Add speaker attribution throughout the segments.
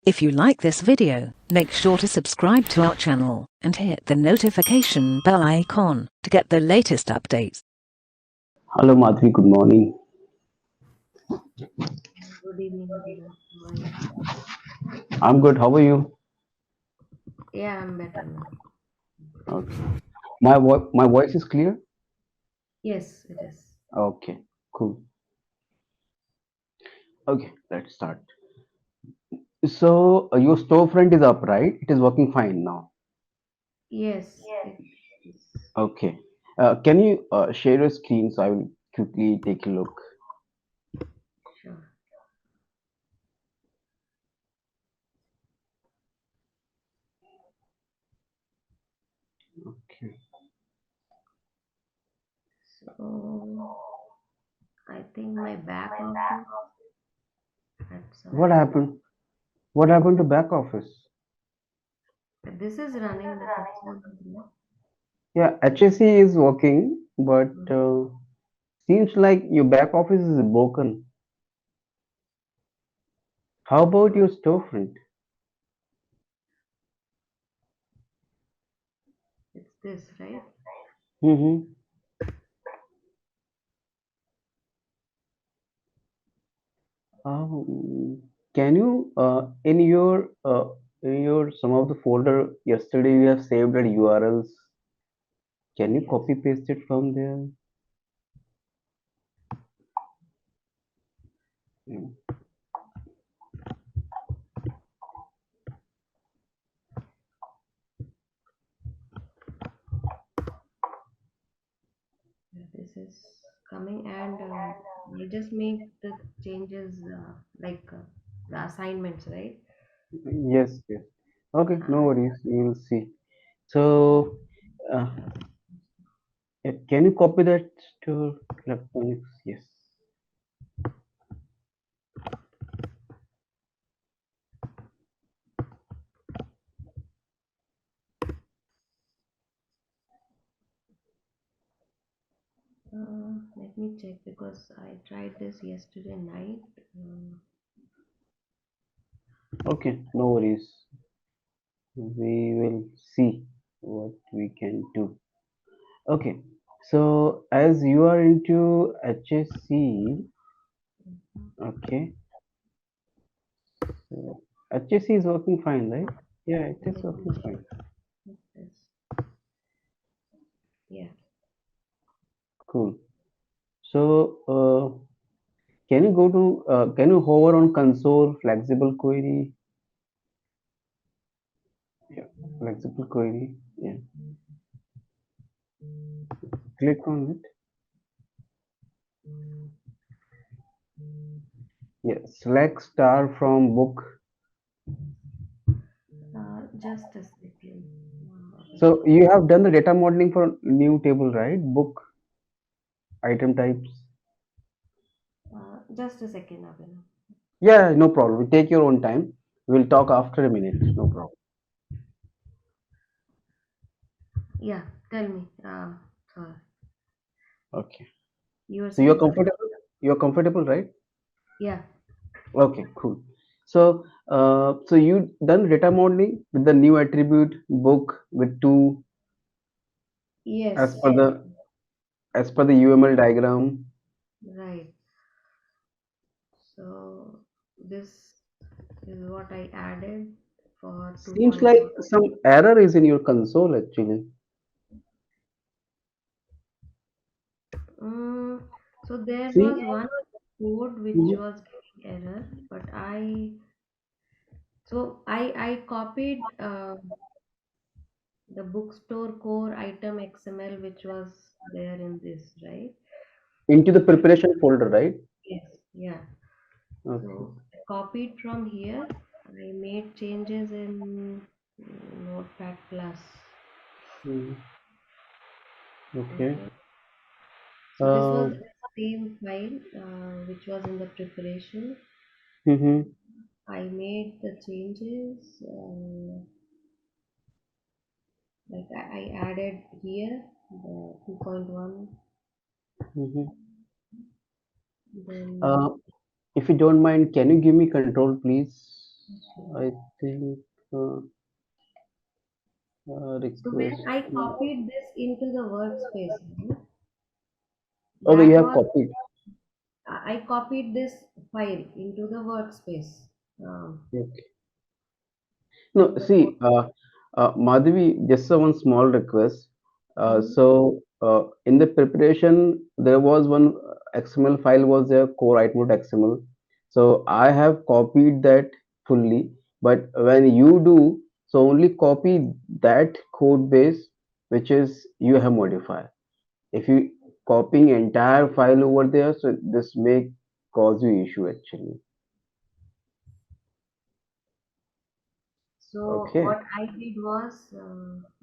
Speaker 1: If you like this video, make sure to subscribe to our channel and hit the notification bell icon to get the latest updates.
Speaker 2: Hello Madhvi, good morning.
Speaker 3: Good evening, Abhinav. How are you?
Speaker 2: I'm good. How are you?
Speaker 3: Yeah, I'm better now.
Speaker 2: Okay. My voice is clear?
Speaker 3: Yes, it is.
Speaker 2: Okay, cool. Okay, let's start. So your storefront is up, right? It is working fine now.
Speaker 3: Yes, it is.
Speaker 2: Okay. Can you share your screen so I will quickly take a look?
Speaker 3: Sure.
Speaker 2: Okay.
Speaker 3: So, I think my back office had
Speaker 2: What
Speaker 3: some.
Speaker 2: happened? What happened to back office?
Speaker 3: This is running the console.
Speaker 2: Yeah, HSE is working, but seems like your back office is broken. How about your storefront?
Speaker 3: It's this, right?
Speaker 2: Mm-hmm. Can you in your some of the folder yesterday you have saved at URLs. Can you
Speaker 3: Yes.
Speaker 2: copy paste it from there? Mm.
Speaker 3: Yeah, this is coming, and I'll just make the changes the assignments, right?
Speaker 2: Yes, yes. Okay, no
Speaker 3: Uh,
Speaker 2: worries. We will see. So, uh, can you copy that to electronics? Yes.
Speaker 3: Let me check because I tried this yesterday night.
Speaker 2: Okay, no worries. We will see what we can do. Okay. So as you are into HSC, okay. So HSC is working fine, right? Yeah, it is
Speaker 3: Let me
Speaker 2: working
Speaker 3: check
Speaker 2: fine.
Speaker 3: this. Yeah.
Speaker 2: Cool. So, can you hover on console, flexible query? Yeah, flexible query. Yeah, click on it. Yeah, select star from book.
Speaker 3: Just a second.
Speaker 2: So you have done the data modeling for new table, right? Book, item types.
Speaker 3: Just a second, Abhinav.
Speaker 2: Yeah, no problem. Take your own time. We'll talk after a minute. No problem.
Speaker 3: Yeah, tell me. Sorry.
Speaker 2: Okay.
Speaker 3: You were
Speaker 2: So you're
Speaker 3: saying something?
Speaker 2: comfortable? You're comfortable, right?
Speaker 3: Yeah.
Speaker 2: Okay, cool. So you done data modeling with the new attribute book with two as
Speaker 3: Yes.
Speaker 2: per the as per the UML diagram.
Speaker 3: Right. So this is what I added for
Speaker 2: Seems like
Speaker 3: 2.1.
Speaker 2: some error is in your console actually.
Speaker 3: So there
Speaker 2: See?
Speaker 3: was one code which
Speaker 2: Mhm.
Speaker 3: was giving error, but I copied the bookstore core item XML which was there in this, right?
Speaker 2: Into the
Speaker 3: I
Speaker 2: preparation folder, right?
Speaker 3: Yes, yeah.
Speaker 2: Okay.
Speaker 3: So I copied from here. I made changes in Notepad Plus.
Speaker 2: Mm, okay.
Speaker 3: Okay. So this was
Speaker 2: Uh,
Speaker 3: the same file which was in the preparation.
Speaker 2: mm-hmm,
Speaker 3: I made the changes. I added here the 2.1.
Speaker 2: mm-hmm.
Speaker 3: Then
Speaker 2: Uh, if you don't mind, can you give me control, please?
Speaker 3: Okay.
Speaker 2: I think uh,
Speaker 3: So when
Speaker 2: request.
Speaker 3: I copied this into the workspace, right,
Speaker 2: Okay, you
Speaker 3: that
Speaker 2: have
Speaker 3: was
Speaker 2: copied.
Speaker 3: I copied this file into the workspace.
Speaker 2: Okay. No,
Speaker 3: So
Speaker 2: see, Madhavi, just a one small request.
Speaker 3: mhm.
Speaker 2: In the preparation, there was one XML file was there, core item XML. So I have copied that fully. But when you do, so only copy that code base which is you have modified. If you copying entire file over there, so this may cause you issue actually.
Speaker 3: So
Speaker 2: Okay.
Speaker 3: what I did was,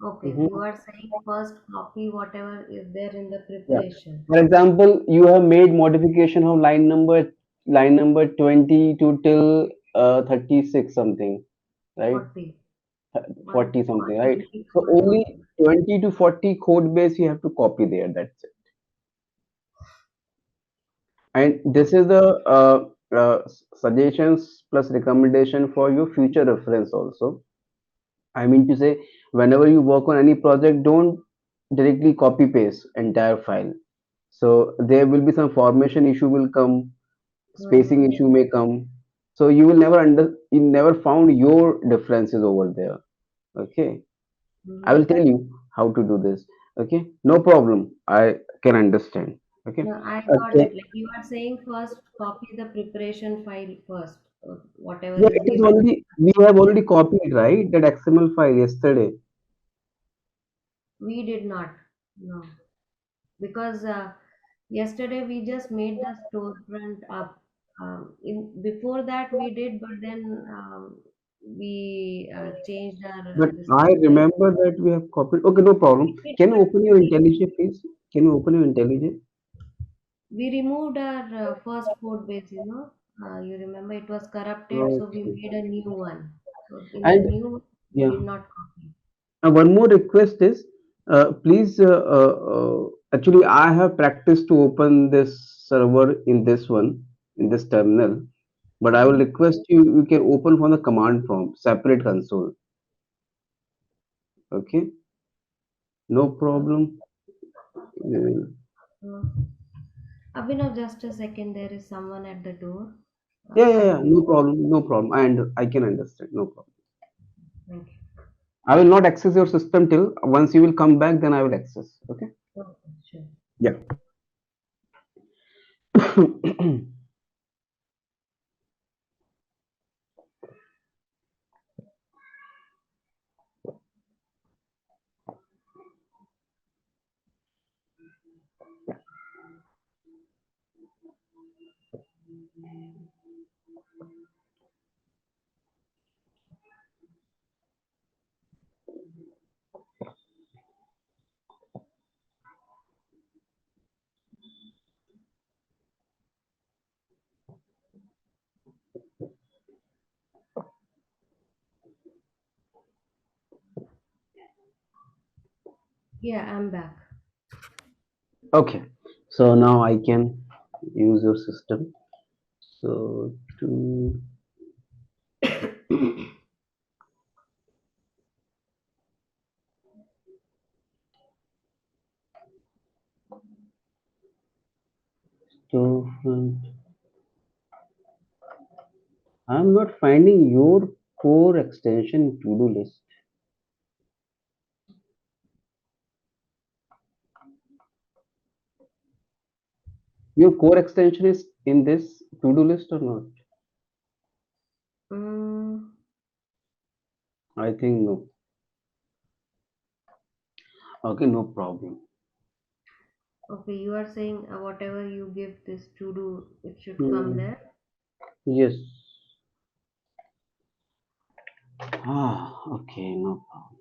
Speaker 3: okay, you
Speaker 2: Mhm.
Speaker 3: are saying first copy whatever is there in the
Speaker 2: Yeah.
Speaker 3: preparation.
Speaker 2: For example, you have made modification of line number 20 to till 36 something, right?
Speaker 3: 40. 1
Speaker 2: 40 something, right? So
Speaker 3: 24
Speaker 2: only
Speaker 3: something.
Speaker 2: 20 to 40 code base you have to copy there. That's it. And this is the suggestions plus recommendation for your future reference also. I mean to say, whenever you work on any project, don't directly copy paste entire file. So there will be some formation issue will come, spacing
Speaker 3: Mm-hmm.
Speaker 2: issue may come. So you never found your differences over there. Okay, I
Speaker 3: Mm-hmm.
Speaker 2: will tell you how to do this. Okay, no problem. I can understand. Okay,
Speaker 3: No, I got
Speaker 2: okay.
Speaker 3: it. Like you are saying first copy the preparation file first, whatever
Speaker 2: Yeah,
Speaker 3: is
Speaker 2: it is
Speaker 3: given.
Speaker 2: already we have already copied right that XML file yesterday.
Speaker 3: We did not. No. Because yesterday we just made the storefront up. In before that we did, but then we changed our
Speaker 2: But
Speaker 3: this
Speaker 2: I
Speaker 3: thing.
Speaker 2: remember that we have copied. Okay, no problem.
Speaker 3: We did,
Speaker 2: Can you
Speaker 3: but
Speaker 2: open your IntelliJ, please? Can you open your IntelliJ?
Speaker 3: we removed our first code base. You remember it was corrupted, so we
Speaker 2: Okay.
Speaker 3: made a new one. So in the
Speaker 2: And
Speaker 3: new one, we
Speaker 2: yeah,
Speaker 3: did not copy.
Speaker 2: one more request is, please. Actually, I have practiced to open this server in this one in this terminal, but I will
Speaker 3: Mm-hmm.
Speaker 2: request you. You can open from the command prompt, separate console. Okay, no
Speaker 3: Uh,
Speaker 2: problem. Uh,
Speaker 3: uh, Abhinav, just a second. There is someone at the door.
Speaker 2: yeah, yeah,
Speaker 3: I
Speaker 2: yeah,
Speaker 3: will.
Speaker 2: no problem, no problem. And I can understand, no problem.
Speaker 3: Thank you.
Speaker 2: I will not access your system till once you will come back, then I will access. Okay.
Speaker 3: Okay, sure.
Speaker 2: Yeah.
Speaker 3: Yeah, I'm back.
Speaker 2: Okay. So now I can use your system. So to storefront. I'm not finding your core extension to-do list. Your core extension is in this to-do list or not?
Speaker 3: Mm,
Speaker 2: I think no. Okay, no problem.
Speaker 3: okay, you are saying whatever you give this to do, it should come
Speaker 2: Hmm.
Speaker 3: there.
Speaker 2: Yes. Ah, okay, no problem.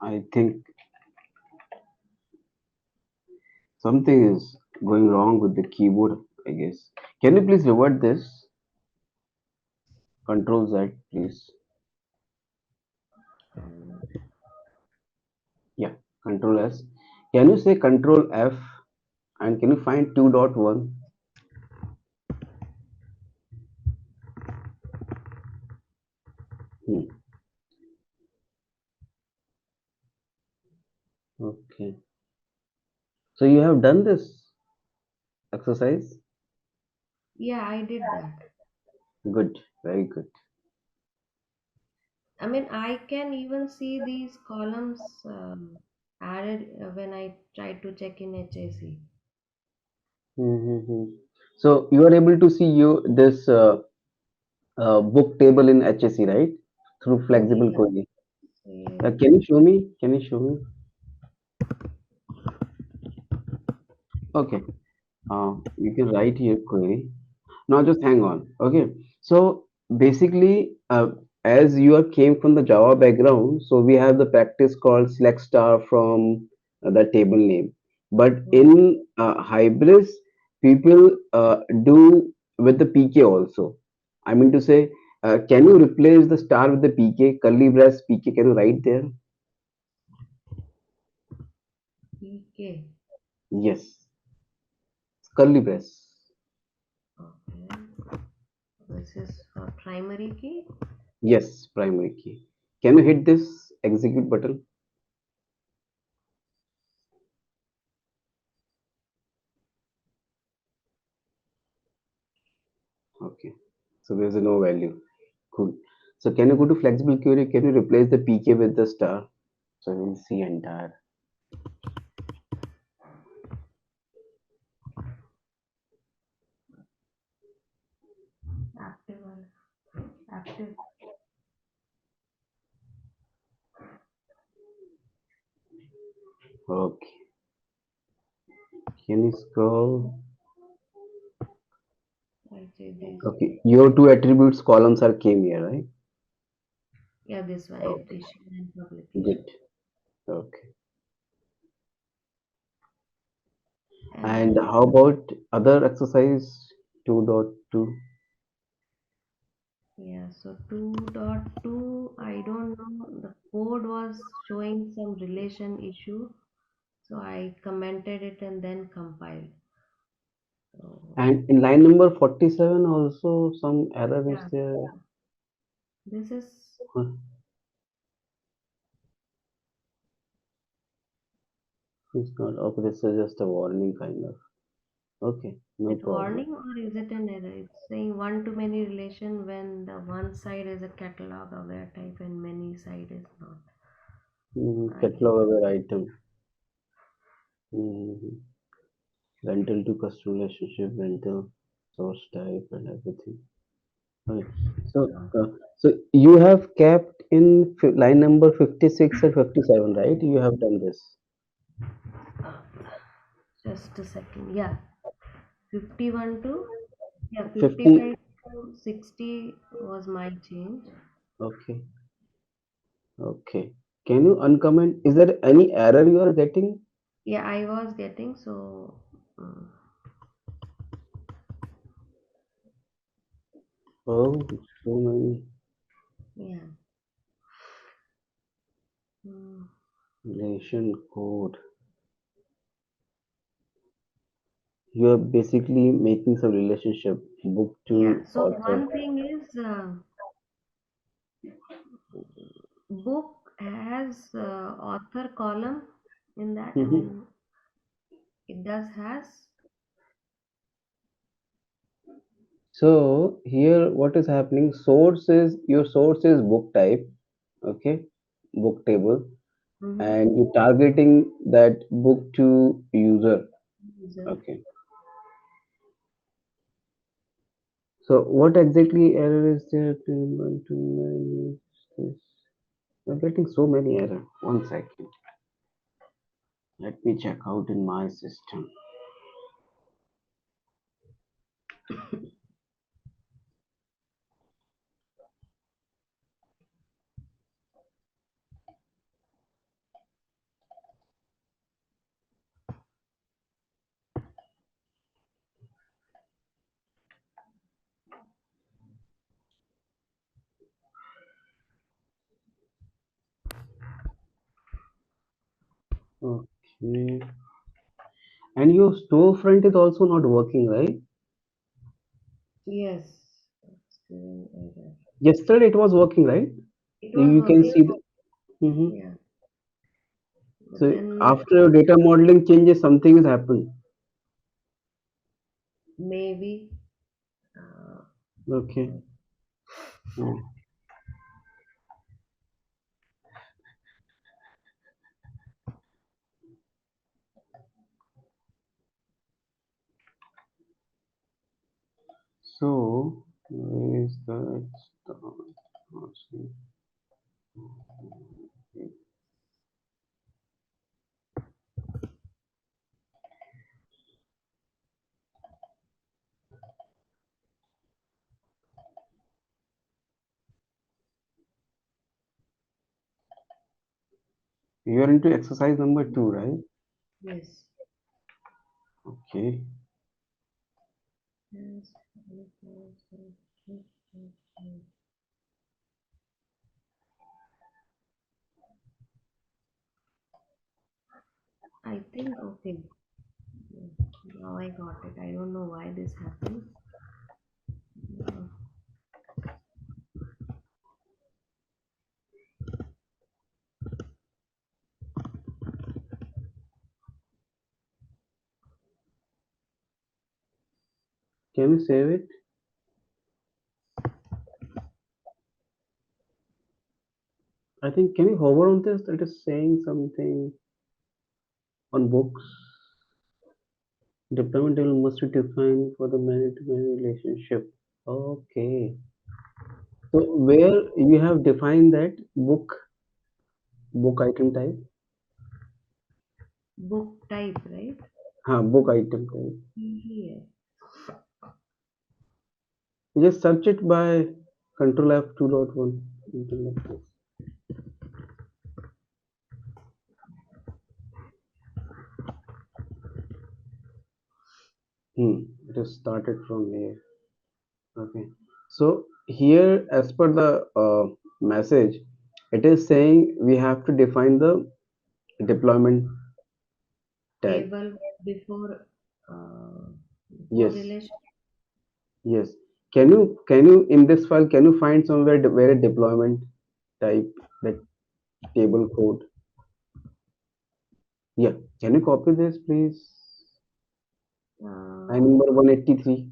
Speaker 2: I think something is going wrong with the keyboard. I guess. Can you please revert this? Control Z, please.
Speaker 3: Um,
Speaker 2: Yeah, Control S. Can you say Control F and can you find 2.1? Hmm. Okay. So you have done this exercise?
Speaker 3: yeah, I did that.
Speaker 2: Good, very good.
Speaker 3: I mean, I can even see these columns added when I try to check in HAC.
Speaker 2: Mm-hmm. So you are able to see you this book table in HSC, right? Through flexible
Speaker 3: Yes,
Speaker 2: query.
Speaker 3: yes.
Speaker 2: Can you show me? Can you show me? Okay. You can write here query. Now just hang on. Okay. So basically, as you are came from the Java background, so we have the practice called select star from the table name. But
Speaker 3: Mhm.
Speaker 2: in Hybris, people do with the PK also. I mean to say, can you replace the star with the PK, curly brace PK? Can you write there?
Speaker 3: PK.
Speaker 2: Yes, curly brace.
Speaker 3: Okay. This is for primary key.
Speaker 2: Yes, primary key. Can you hit this execute button? Okay. So there's a no value. Cool. So can you go to flexible query? Can you replace the PK with the star? So we'll see entire.
Speaker 3: Active. Active.
Speaker 2: Okay. Can you scroll?
Speaker 3: I see this.
Speaker 2: Okay. Your two attributes columns are came here, right?
Speaker 3: Yeah, this one,
Speaker 2: Okay.
Speaker 3: edition and
Speaker 2: Good.
Speaker 3: publication.
Speaker 2: Okay. And
Speaker 3: And
Speaker 2: how about other exercise 2.2?
Speaker 3: yeah, so 2.2, I don't know. The code was showing some relation issue. So I commented it and then compiled. So
Speaker 2: And in line number 47 also some error is
Speaker 3: yeah,
Speaker 2: there.
Speaker 3: this is
Speaker 2: Huh, it's not okay. This is just a warning kind of. Okay, no
Speaker 3: it
Speaker 2: problem.
Speaker 3: warning or is it an error? It's saying one to many relation when the one side is a catalog aware type and many side is not. I guess.
Speaker 2: Catalog aware item. Mm, rental to customer relationship, rental source type and everything. Okay. So,
Speaker 3: Uh,
Speaker 2: so you have kept in line number 56 and 57, right? You have done this.
Speaker 3: uh, just a second. Yeah, 51 to yeah
Speaker 2: 50.
Speaker 3: 55 to 60 was my change.
Speaker 2: Okay. Okay. Can you uncomment? Is there any error you are getting?
Speaker 3: Yeah, I was getting so.
Speaker 2: Oh, so many
Speaker 3: Yeah. Mm,
Speaker 2: relation code. You are basically making some relationship book
Speaker 3: yeah.
Speaker 2: to
Speaker 3: So
Speaker 2: author.
Speaker 3: one thing is book has author column in that. I
Speaker 2: Mhm.
Speaker 3: mean, it does has.
Speaker 2: So here what is happening? Source is your source is book type, okay, book table,
Speaker 3: Mm-hmm.
Speaker 2: and you targeting that book to user.
Speaker 3: User.
Speaker 2: Okay. So what exactly error is there? To manage this? I'm getting so many error. One second. Let me check out in my system. Okay. And your storefront is also not working, right?
Speaker 3: Yes. It's giving error.
Speaker 2: Yesterday it was working, right?
Speaker 3: It was
Speaker 2: You can
Speaker 3: working.
Speaker 2: see the. Mhm.
Speaker 3: Yeah. But
Speaker 2: So
Speaker 3: then
Speaker 2: after data modeling changes, something has happened.
Speaker 3: maybe. Uh,
Speaker 2: Okay. Hmm. So where is that? Start? You are into exercise number 2, right?
Speaker 3: yes.
Speaker 2: Okay.
Speaker 3: Yes. I think okay. Now I got it. I don't know why this happened. Uh,
Speaker 2: Can you save it? I think can you hover on this? It is saying something on books. Deployment table must be defined for the man-to-man relationship. Okay. So where you have defined that book item type?
Speaker 3: book type, right?
Speaker 2: Book item type.
Speaker 3: Here.
Speaker 2: You just search it by Control F 2.1. Something like this. It is started from here. Okay. So here, as per the message, it is saying we have to define the deployment tag.
Speaker 3: Table uh, before
Speaker 2: Yes,
Speaker 3: relation.
Speaker 2: yes. Can you in this file can you find somewhere where a deployment type that table code? Yeah. Can you copy this, please?
Speaker 3: Uh,
Speaker 2: Line number 183.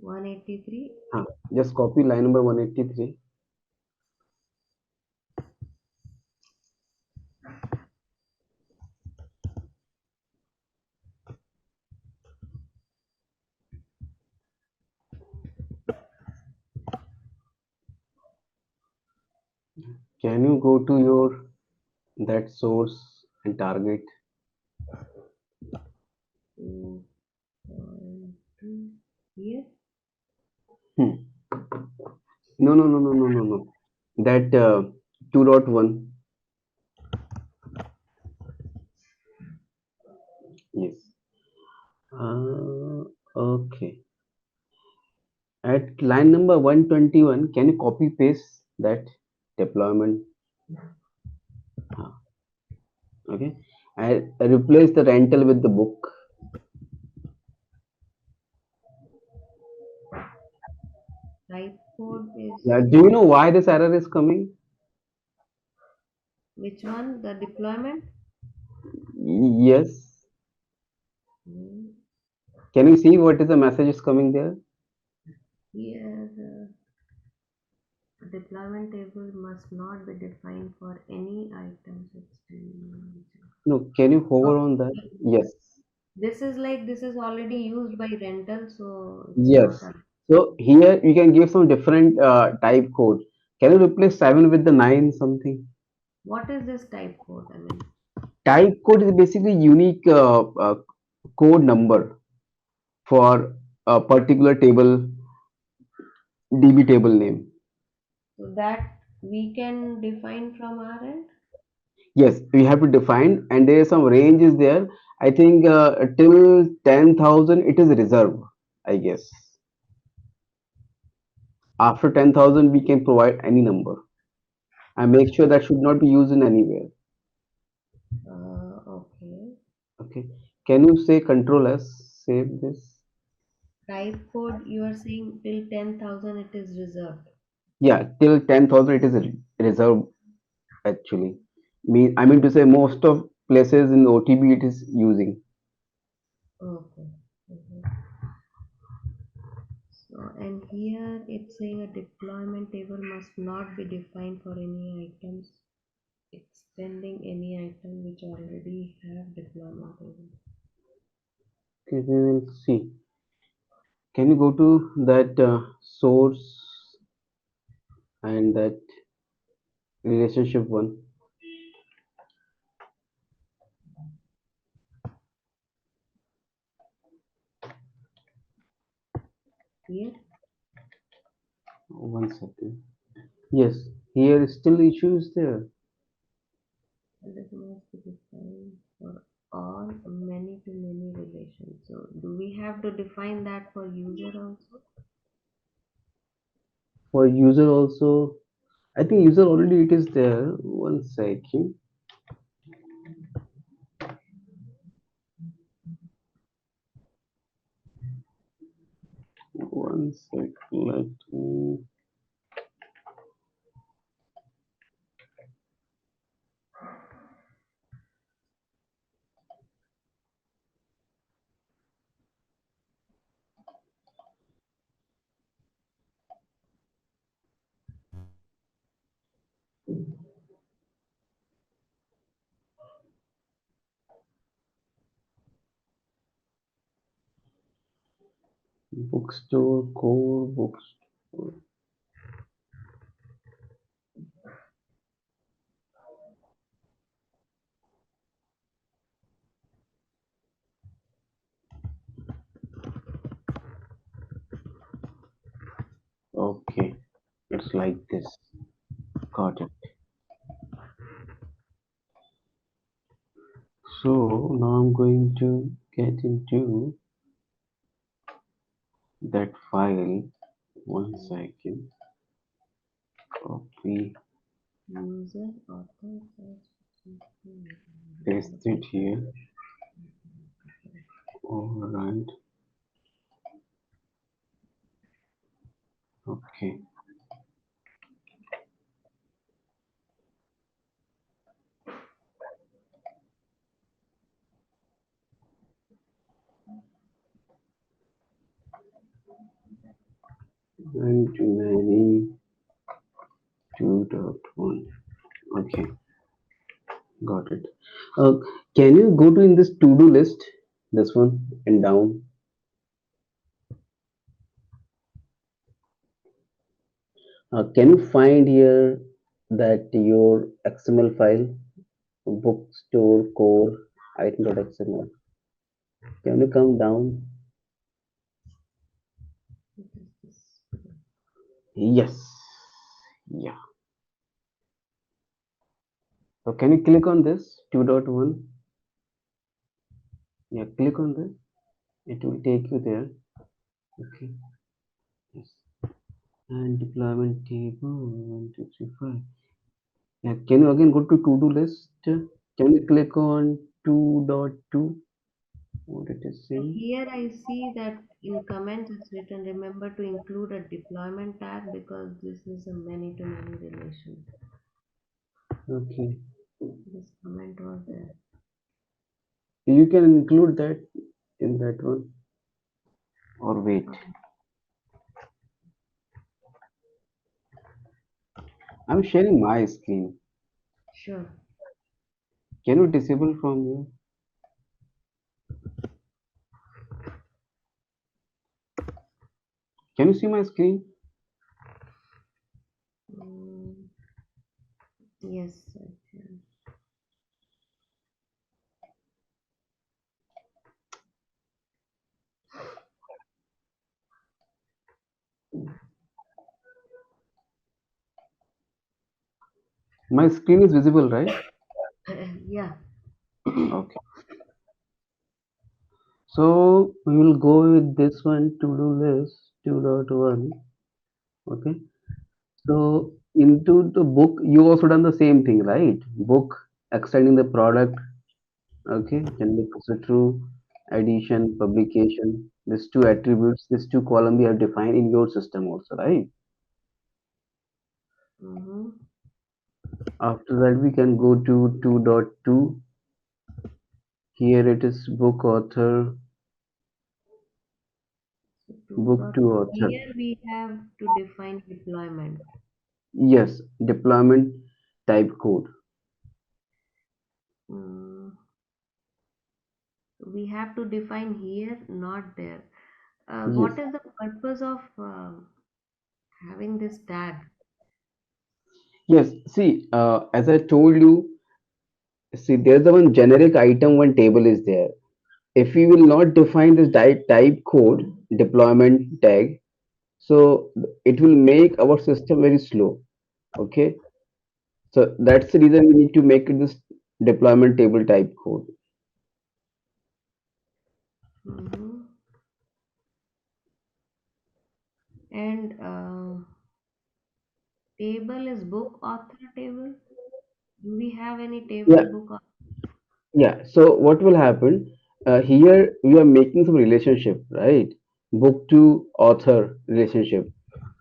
Speaker 3: 183.
Speaker 2: Just copy line number 183. Can you go to your that source and target?
Speaker 3: Two, one, two. Here.
Speaker 2: Hmm. No, no, no, no, no, no, no. That 2.1. Yes. Okay. At line number 121, can you copy paste that deployment? Uh, okay. I replace the rental with the book.
Speaker 3: Type code is
Speaker 2: Yeah. Do you know why this error is coming?
Speaker 3: which one? The deployment?
Speaker 2: Yes.
Speaker 3: Hmm.
Speaker 2: Can you see what is the message is coming there?
Speaker 3: Here, the deployment table must not be defined for any items.
Speaker 2: No. Can you hover on that?
Speaker 3: Okay.
Speaker 2: Yes.
Speaker 3: This is already used by rental, so it's not
Speaker 2: Yes.
Speaker 3: a.
Speaker 2: So here you can give some different type code. Can you replace 7 with the 9 something?
Speaker 3: What is this type code? I mean,
Speaker 2: Type code is basically unique code number for a particular table, DB table name.
Speaker 3: so that we can define from our end.
Speaker 2: Yes, we have to define, and there is some range is there. I think till 10,000 it is reserved, I guess. After 10,000 we can provide any number. and make sure that should not be used in anywhere.
Speaker 3: Okay.
Speaker 2: Okay. Can you say Control S? Save this.
Speaker 3: Type code, you are saying till 10,000 it is reserved.
Speaker 2: Yeah, till 10,000 it is reserved actually. I mean to say most of places in OTB it is using.
Speaker 3: Okay. Mhm. So, and here it's saying a deployment table must not be defined for any items extending any item which already have deployment table.
Speaker 2: Okay, we will see. Can you go to that source and that relationship one?
Speaker 3: Here,
Speaker 2: 1 second. Yes, here still issues there.
Speaker 3: this must be defined for all many-to-many relations. So, do we have to define that for user also?
Speaker 2: For user also, I think user already it is there. 1 second. 1 second. Let me. Bookstore, core bookstore. Okay, it's like this. Got it. So now I'm going to get into that file. 1 second. Copy,
Speaker 3: User author
Speaker 2: paste it here. Alright. Okay. And many 2.1. Okay, got it. Uh, can you go to in this to-do list? This one and down. Can you find here that your XML file, bookstore core item.xml? Can you come down? Yes. Yeah. So can you click on this 2.1? Yeah, click on this. It will take you there. Okay. Yes. And deployment table 1, 2, 3, 5. Yeah. Can you again go to to-do list? Can you click on 2.2? What it is saying?
Speaker 3: Here I see that in comments it's written remember to include a deployment tag because this is a many-to-many relation.
Speaker 2: Okay.
Speaker 3: This comment was there.
Speaker 2: You can include that in that one or wait. I'm sharing my screen.
Speaker 3: Sure.
Speaker 2: Can you disable from here? Can you see my screen?
Speaker 3: Mm, yes, I can.
Speaker 2: My screen is visible, right?
Speaker 3: Yeah.
Speaker 2: Okay. So we will go with this one to do list 2.1. Okay. So into the book, you also done the same thing, right? Book, extending the product, okay, generic so true, addition, publication. These two attributes, these two columns you have defined in your system also, right?
Speaker 3: Mm-hmm.
Speaker 2: After that, we can go to 2.2. Here it is book author,
Speaker 3: So two
Speaker 2: book
Speaker 3: dot
Speaker 2: to author.
Speaker 3: here we have to define deployment.
Speaker 2: Yes, deployment type code.
Speaker 3: Mm, we have to define here, not there.
Speaker 2: Yes,
Speaker 3: What is the purpose of having this tag?
Speaker 2: yes. See, as I told you, see, there's the one generic item, one table is there. If we will not define this type code deployment tag, so it will make our system very slow. Okay, so that's the reason we need to make it this deployment table type code.
Speaker 3: Mm-hmm. And table is book author table. Do we have any table
Speaker 2: Yeah,
Speaker 3: book author?
Speaker 2: yeah. So what will happen? Here we are making some relationship, right? Book to author relationship.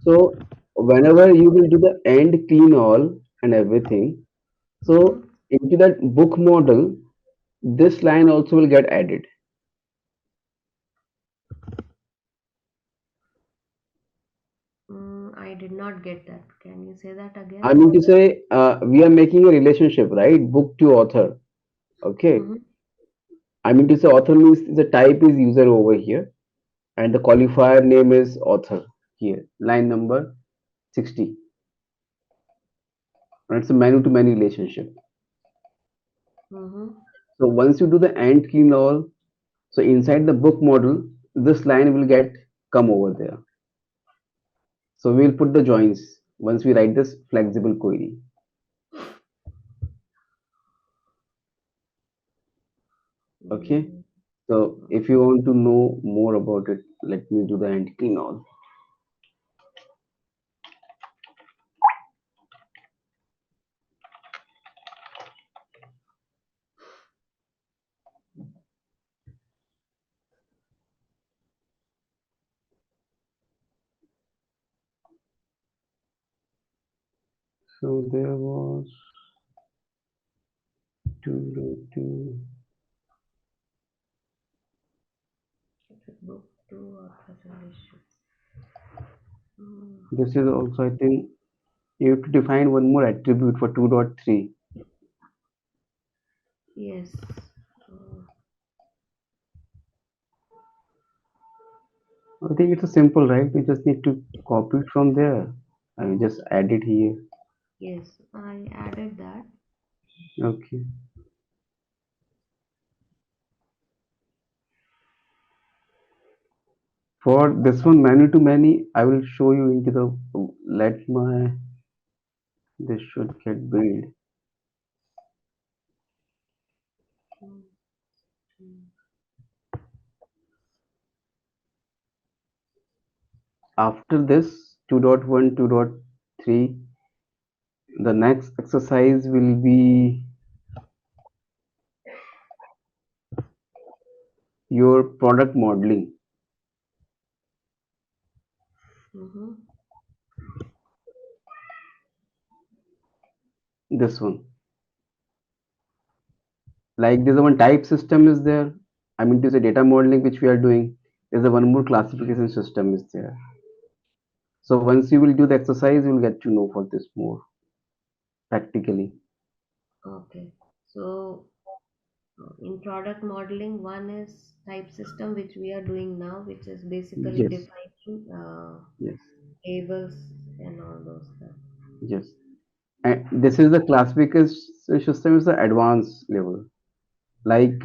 Speaker 2: So whenever you will do the end clean all and everything, so
Speaker 3: Mm-hmm.
Speaker 2: into that book model, this line also will get added.
Speaker 3: I did not get that. Can you say that
Speaker 2: I
Speaker 3: again?
Speaker 2: mean to say, we are making a relationship, right? Book to author. Okay.
Speaker 3: Mm-hmm.
Speaker 2: I mean to say, author means the type is user over here, and the qualifier name is author here. Line number 60. And it's a many to many relationship.
Speaker 3: Mm-hmm.
Speaker 2: So once you do the end clean all, so inside the book model, this line will get come over there. So we'll put the joins once we write this flexible query. Okay.
Speaker 3: Mm,
Speaker 2: So if you want to know more about it, let me do the end clean all. So there was two.
Speaker 3: book to authorization. Mm,
Speaker 2: This is also, I think, you have to define one more attribute for 2.3.
Speaker 3: yes. Uh,
Speaker 2: I think it's a simple, right? We just need to copy it from there and just add it here.
Speaker 3: yes, I added that.
Speaker 2: Okay. For this one, many to many, I will show you into the, let my, this should get built.
Speaker 3: Mm, mm.
Speaker 2: After this 2.1, 2.3, the next exercise will be your product modeling.
Speaker 3: Mm-hmm.
Speaker 2: This one. Like there's a one type system is there. I mean, there's a data modeling which we are doing. There's a one more classification system is there. So once you will do the exercise, you will get to know for this more practically.
Speaker 3: Okay. So in product modeling, one is type system, which we are doing now, which is basically
Speaker 2: Yes,
Speaker 3: defining
Speaker 2: yes,
Speaker 3: tables and all those stuff.
Speaker 2: yes. And this is the classification system is the advanced level. Like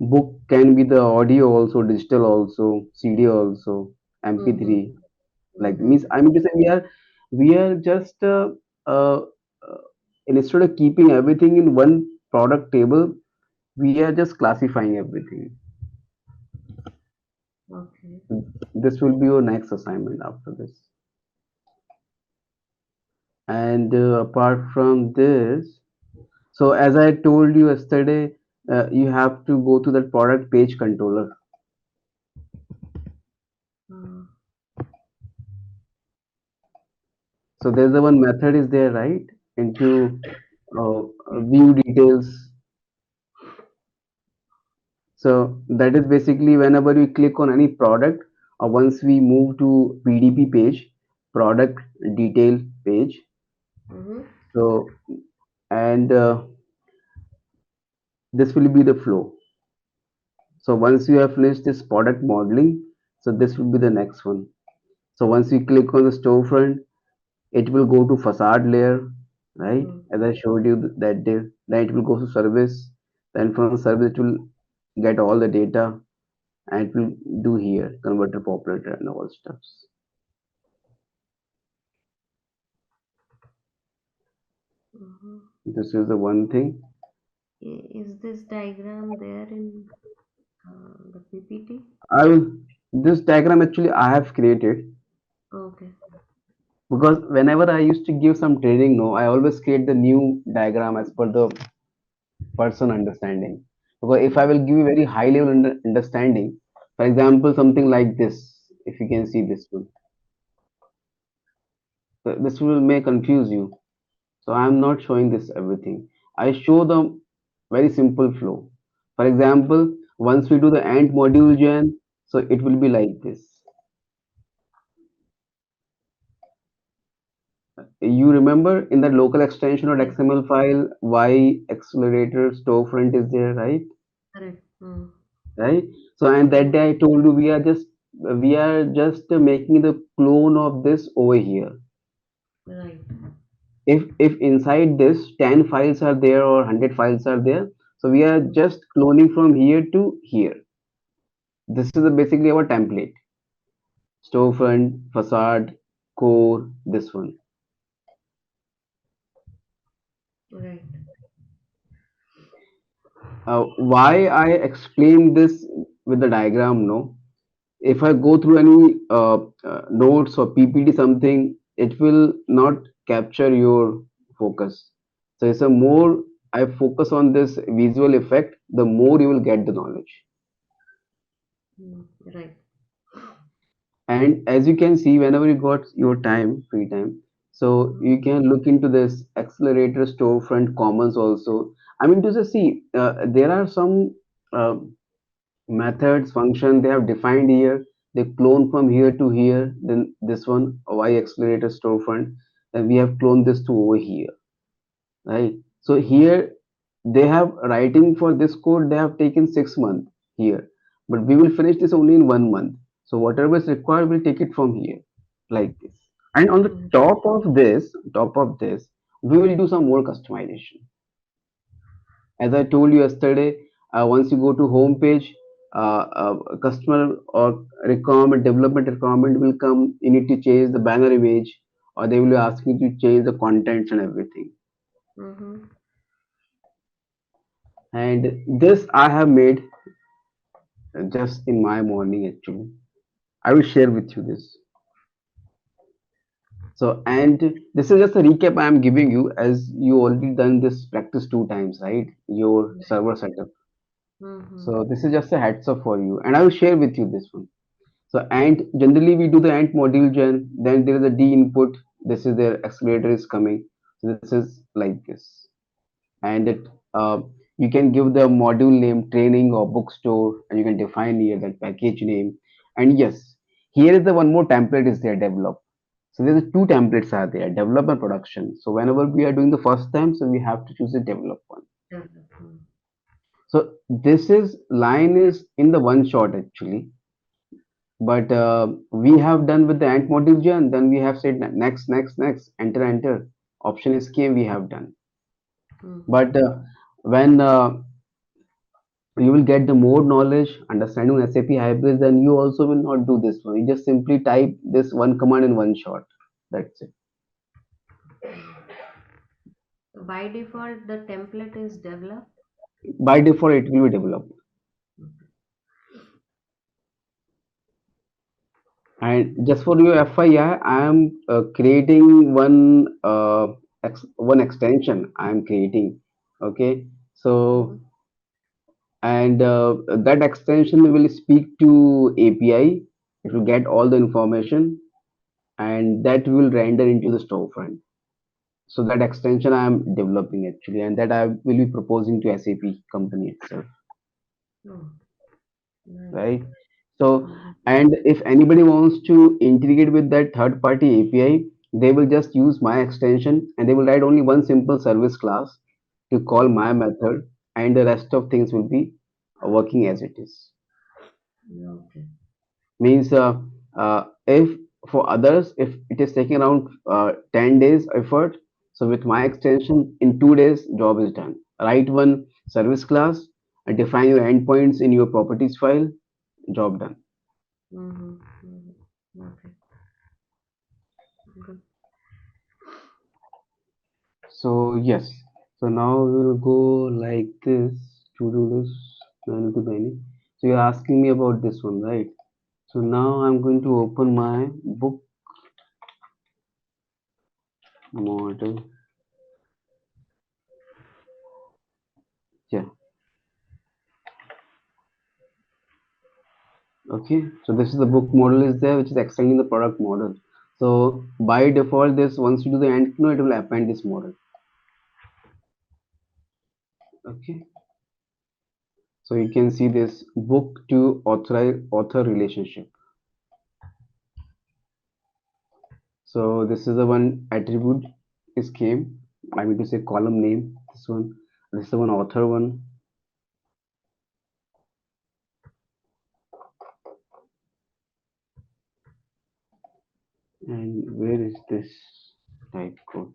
Speaker 2: book can be the audio also, digital also, CD also,
Speaker 3: Mm-hmm.
Speaker 2: MP3. Like
Speaker 3: Mm-hmm.
Speaker 2: means I mean to say we are just uh, instead of keeping everything in one product table, we are just classifying everything.
Speaker 3: Okay.
Speaker 2: This will be your next assignment after this. And apart from this, so as I told you yesterday, you have to go to that product page controller.
Speaker 3: Uh,
Speaker 2: So there's the one method is there, right? Into uh, view details. So that is basically whenever we click on any product, or once we move to PDP page, product detail page.
Speaker 3: mm-hmm.
Speaker 2: So and this will be the flow. So once you have finished this product modeling, so this will be the next one. So once you click on the storefront, it will go to facade layer, right?
Speaker 3: Mm,
Speaker 2: As I showed you that day. Then it will go to service. Then from service it will get all the data and it will do here converter populator and all stuffs.
Speaker 3: mm-hmm.
Speaker 2: This is the one thing.
Speaker 3: Is this diagram there in the PPT?
Speaker 2: I will this diagram actually I have created
Speaker 3: Okay.
Speaker 2: because whenever I used to give some training, no, I always create the new diagram as per the person understanding. Because if I
Speaker 3: Mm,
Speaker 2: will give you very high level understanding, for example, something like this, if you can see this one, this will may confuse you. So I am not showing this everything. I show the very simple flow. For example, once we do the AND module gen, so it will be like this. You remember in the local extension or
Speaker 3: yes,
Speaker 2: XML file, why accelerator storefront is there, right?
Speaker 3: correct. Mm,
Speaker 2: Right. So and that
Speaker 3: mm,
Speaker 2: day I told you we are just making the clone of this over here.
Speaker 3: right.
Speaker 2: If inside this 10 files are there or 100 files are there, so we are
Speaker 3: Mm,
Speaker 2: just cloning from here to here. This is basically our template: storefront, facade, core, this one.
Speaker 3: right.
Speaker 2: Why I explain this with the diagram? No, if I go through any notes or PPT something, it will not capture your focus. So it's a more I focus on this visual effect, the more you will get the knowledge.
Speaker 3: Mm, right.
Speaker 2: And as you can see, whenever you got your time, free time, so
Speaker 3: Mm,
Speaker 2: you can look into this accelerator storefront commons also. I mean to just see, there are some uh, methods function they have defined here. They clone from here to here, then this one y accelerator storefront, then we have cloned this to over here, right? So here they have writing for this code they have taken 6 months here, but we will finish this only in 1 month. So whatever is required we'll take it from here like this. And on the
Speaker 3: mm,
Speaker 2: top of this we will do some more customization. As I told you yesterday, once you go to home page, customer or requirement, development requirement will come. You need to change the banner image, or they will ask you to change the contents and everything.
Speaker 3: mm-hmm.
Speaker 2: And this I have made just in my morning actually. I will share with you this. So, and this is just a recap I am giving you as you already done this practice 2 times, right? Your
Speaker 3: Right.
Speaker 2: server setup.
Speaker 3: Mm-hmm.
Speaker 2: So this is just a heads up for you, and I will share with you this one. So ant generally we do the ant module gen, then there is a D input. This is their accelerator is coming. So this is like this, and it you can give the module name training or bookstore, and you can define here that package name. And yes, here is the one more template is there develop. So there's two templates are there develop and production. So whenever we are doing the first time, so we have to choose the develop one.
Speaker 3: Develop. Mm,
Speaker 2: So this is line is in the one shot actually, but we have done with the ant module gen, then we have said next next next enter enter option is came we have done.
Speaker 3: mm,
Speaker 2: But when you will get the more knowledge understanding SAP Hybris, then you also will not do this one. You just simply type this one command in one shot, that's it.
Speaker 3: mm. So by default, the template is developed.
Speaker 2: By default it will be developed.
Speaker 3: Mhm.
Speaker 2: And just for your FYI, I am creating one extension. I am creating. Okay, so
Speaker 3: Mhm.
Speaker 2: and that extension will speak to API. It will get all the information, and that will render into the storefront. So that extension I am developing actually, and that I will be proposing to SAP company itself,
Speaker 3: Oh, nice.
Speaker 2: right? So,
Speaker 3: Mhm.
Speaker 2: and if anybody wants to integrate with that third party API, they will just use my extension and they will write only one simple service class to call
Speaker 3: Mhm.
Speaker 2: my method, and the rest of things will be working as it is.
Speaker 3: Okay.
Speaker 2: Means if for others, if it is taking around 10 days effort, so with my extension in 2 days job is done. Write one service class and define your endpoints in your properties file, job done.
Speaker 3: Mhm. Mhm. Okay. Good.
Speaker 2: So yes, so now we'll go like this to do this 9 to 20. So you're asking me about this one, right? So now I'm going to open my book model. Yeah. Okay, so this is the book model is there, which is extending the product model. So by default, this once you do the end it will append this model. Okay, so you can see this book to author relationship. So this is the one attribute is came. I mean to say column name. This one. This is the one author one. And where is this type code?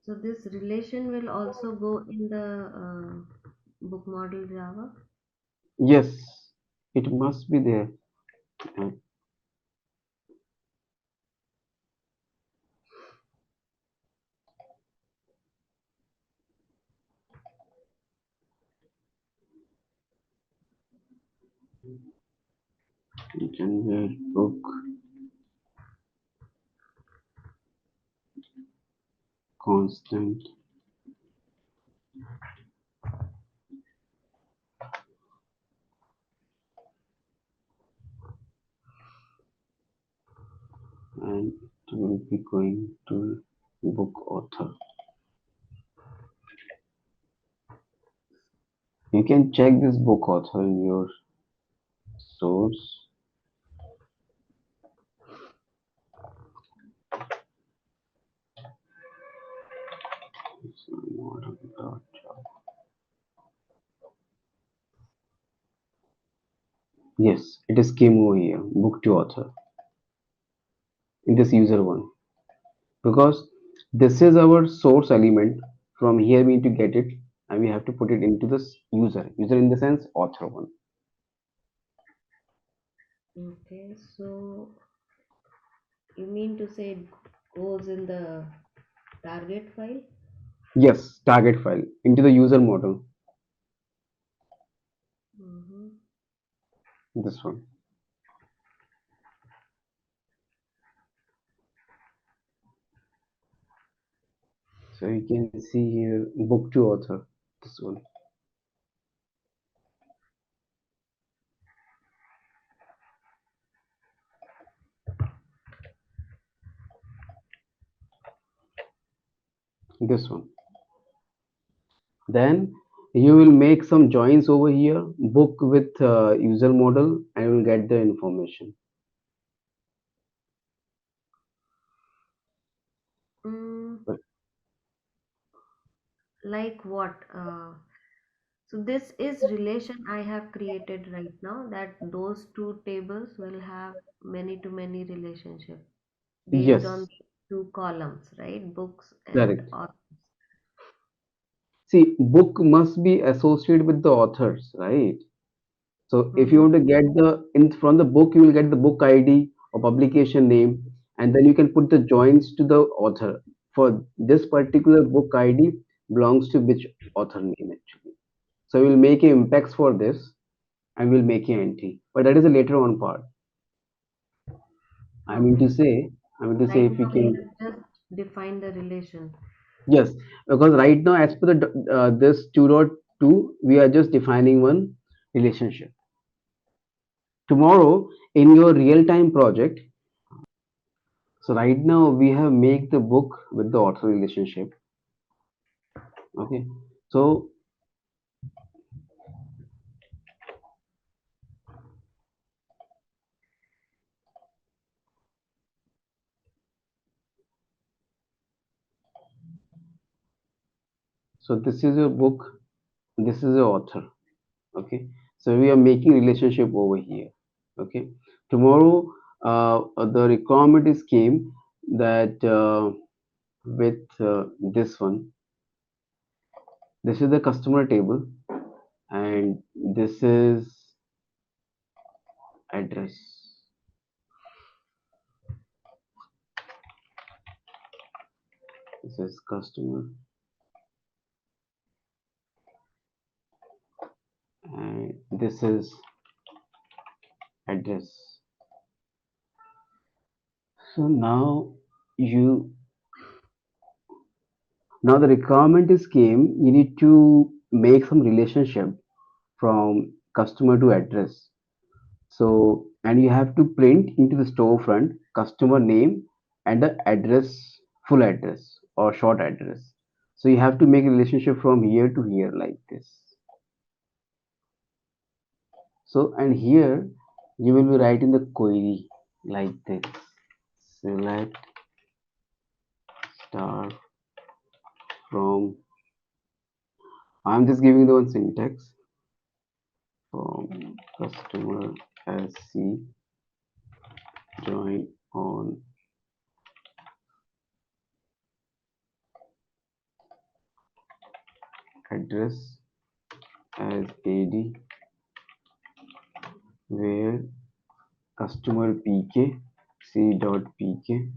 Speaker 3: So this relation will also go in the book model Java.
Speaker 2: Yes, it must be there. Uh, Generate book constant and it will be going to book author. You can check this book author in your source. Yes, it is came over here, book to author, in this user one. Because this is our source element. From here we need to get it and we have to put it into this user. User in the sense author one.
Speaker 3: Okay. So you mean to say it goes in the target file?
Speaker 2: Yes, target file into the user model.
Speaker 3: Mm-hmm.
Speaker 2: This one. So you can see here book to author. This one. This one. Then you will make some joins over here, book with user model, and you will get the information.
Speaker 3: Mm, like what? So this is relation I have created right now that those two tables will have many to many relationship based on
Speaker 2: Yes,
Speaker 3: two columns, right? Books and
Speaker 2: correct.
Speaker 3: authors.
Speaker 2: See, book must be associated with the authors, right? So if you
Speaker 3: Mm-hmm.
Speaker 2: want to get the in from the book, you will get the book ID or publication name, and then you can put the joins to the author. For this particular book ID belongs to which author name actually. So we will make a impacts for this. and we'll make an entry. But that is a later on part. I mean
Speaker 3: Okay.
Speaker 2: to say, I mean to say
Speaker 3: Right
Speaker 2: if we
Speaker 3: now we
Speaker 2: can,
Speaker 3: have just defined the relation.
Speaker 2: yes, because right now as per the this 2.2, we are just defining one relationship. Tomorrow in your real-time project, so right now we have make the book with the author relationship. Okay, so this is your book, this is the author. Okay, so we are making relationship over here. Okay, tomorrow the requirement is came that with this one, this is the customer table, and this is address. This is customer, and this is address. So now you, now the requirement is came, you need to make some relationship from customer to address. So, and you have to print into the storefront customer name and the address, full address or short address. So you have to make a relationship from here to here like this. So, and here you will be writing the query like this. Select star from, I'm just giving the one syntax from customer as C join on address as AD where customer pk c.pk.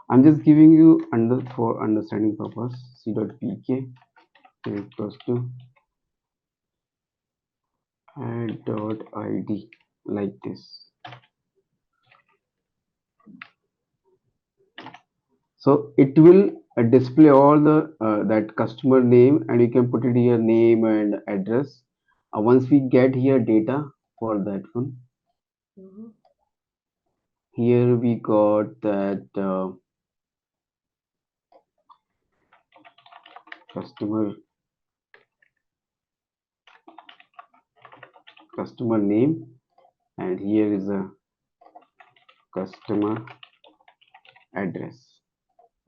Speaker 2: I'm just giving you under for understanding purpose c.pk equals to add.id like this. So it will display all the that customer name, and you can put it here name and address. Once we get here data for that one,
Speaker 3: Mm-hmm.
Speaker 2: here we got that customer name, and here is a customer address.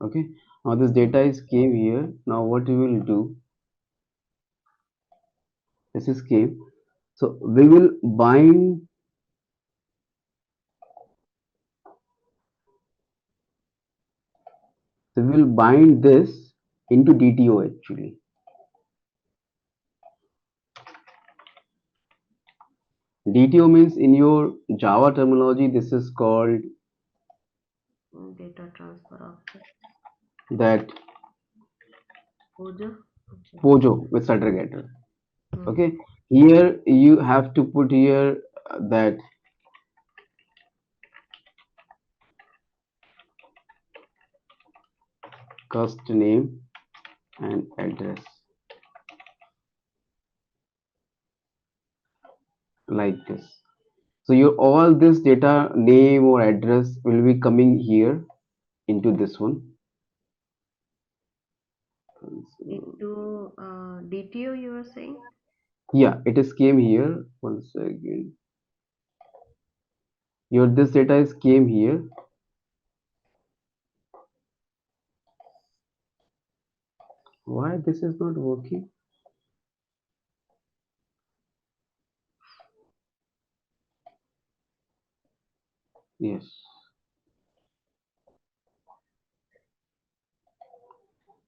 Speaker 2: Okay, now this data is came here. Now what we will do, this is came, so we will bind, so we will bind this into DTO actually. DTO means in your Java terminology, this is called
Speaker 3: Data transfer object.
Speaker 2: that
Speaker 3: Pojo. Okay.
Speaker 2: POJO with starter getter.
Speaker 3: Hmm.
Speaker 2: Okay, here you have to put here that cust name and address like this. So your all this data name or address will be coming here into this one.
Speaker 3: Into DTO you were saying?
Speaker 2: Yeah, it is came here. One second. Your this data is came here. Why this is not working? Yes.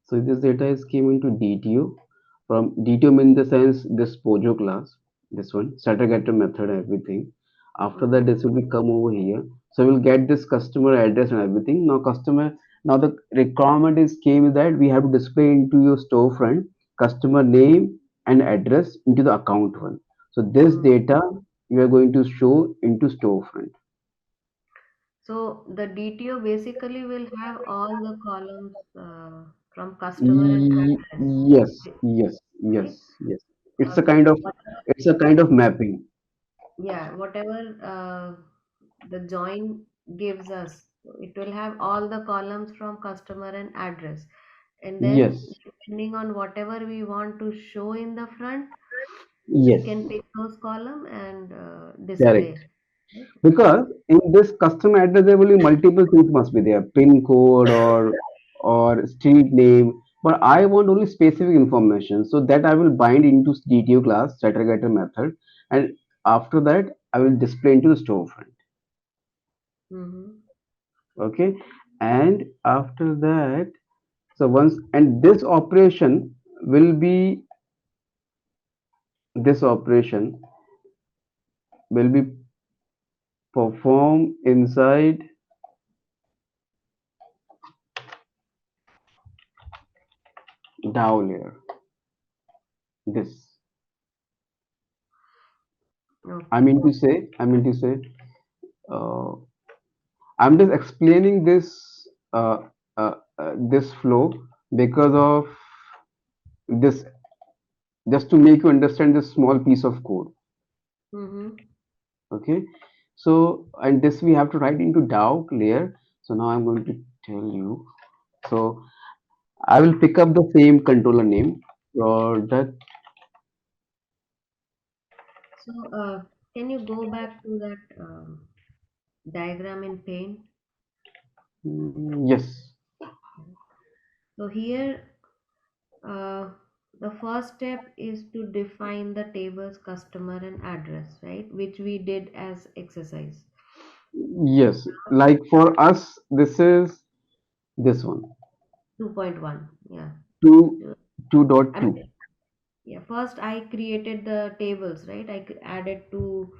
Speaker 2: So this data is came into DTO. From DTO mean the sense this POJO class, this one, starter getter method, everything. After that,
Speaker 3: Okay.
Speaker 2: this will be come over here. So we'll get this customer address and everything. Now customer, now the requirement is came is that we have to display into your storefront customer name and address into the account one. So this
Speaker 3: Mm.
Speaker 2: data you are going to show into storefront.
Speaker 3: So the DTO basically will have all the columns from customer and
Speaker 2: Ye-
Speaker 3: address,
Speaker 2: yes, yes, yes,
Speaker 3: right?
Speaker 2: yes. It's a
Speaker 3: Or
Speaker 2: kind of,
Speaker 3: whatever,
Speaker 2: it's a kind of mapping.
Speaker 3: yeah, whatever the join gives us, it will have all the columns from customer and address. And then
Speaker 2: Yes,
Speaker 3: depending on whatever we want to show in the front, we
Speaker 2: yes,
Speaker 3: can pick those column and
Speaker 2: correct.
Speaker 3: display. Right?
Speaker 2: Because in this custom address there will be multiple things must be there, pin code or street name. But I want only specific information, so that I will bind into DTO class setter getter method, and after that I will display into the storefront.
Speaker 3: Mm-hmm.
Speaker 2: Okay, and after that, so once and this operation will be performed inside DAO layer. This
Speaker 3: Okay.
Speaker 2: I mean to say, uh, I'm just explaining this flow because of this, just to make you understand this small piece of code.
Speaker 3: Mm-hmm.
Speaker 2: Okay, so and this we have to write into DAO layer. So now I'm going to tell you. So I will pick up the same controller name, product.
Speaker 3: So can you go back to that diagram in Paint?
Speaker 2: Yes,
Speaker 3: So here, uh, the first step is to define the tables customer and address, right? Which we did as exercise.
Speaker 2: yes. Like for us, this is this one
Speaker 3: 2.1. Yeah.
Speaker 2: two
Speaker 3: So,
Speaker 2: two dot
Speaker 3: I
Speaker 2: two.
Speaker 3: mean, yeah. First, I created the tables, right? Added two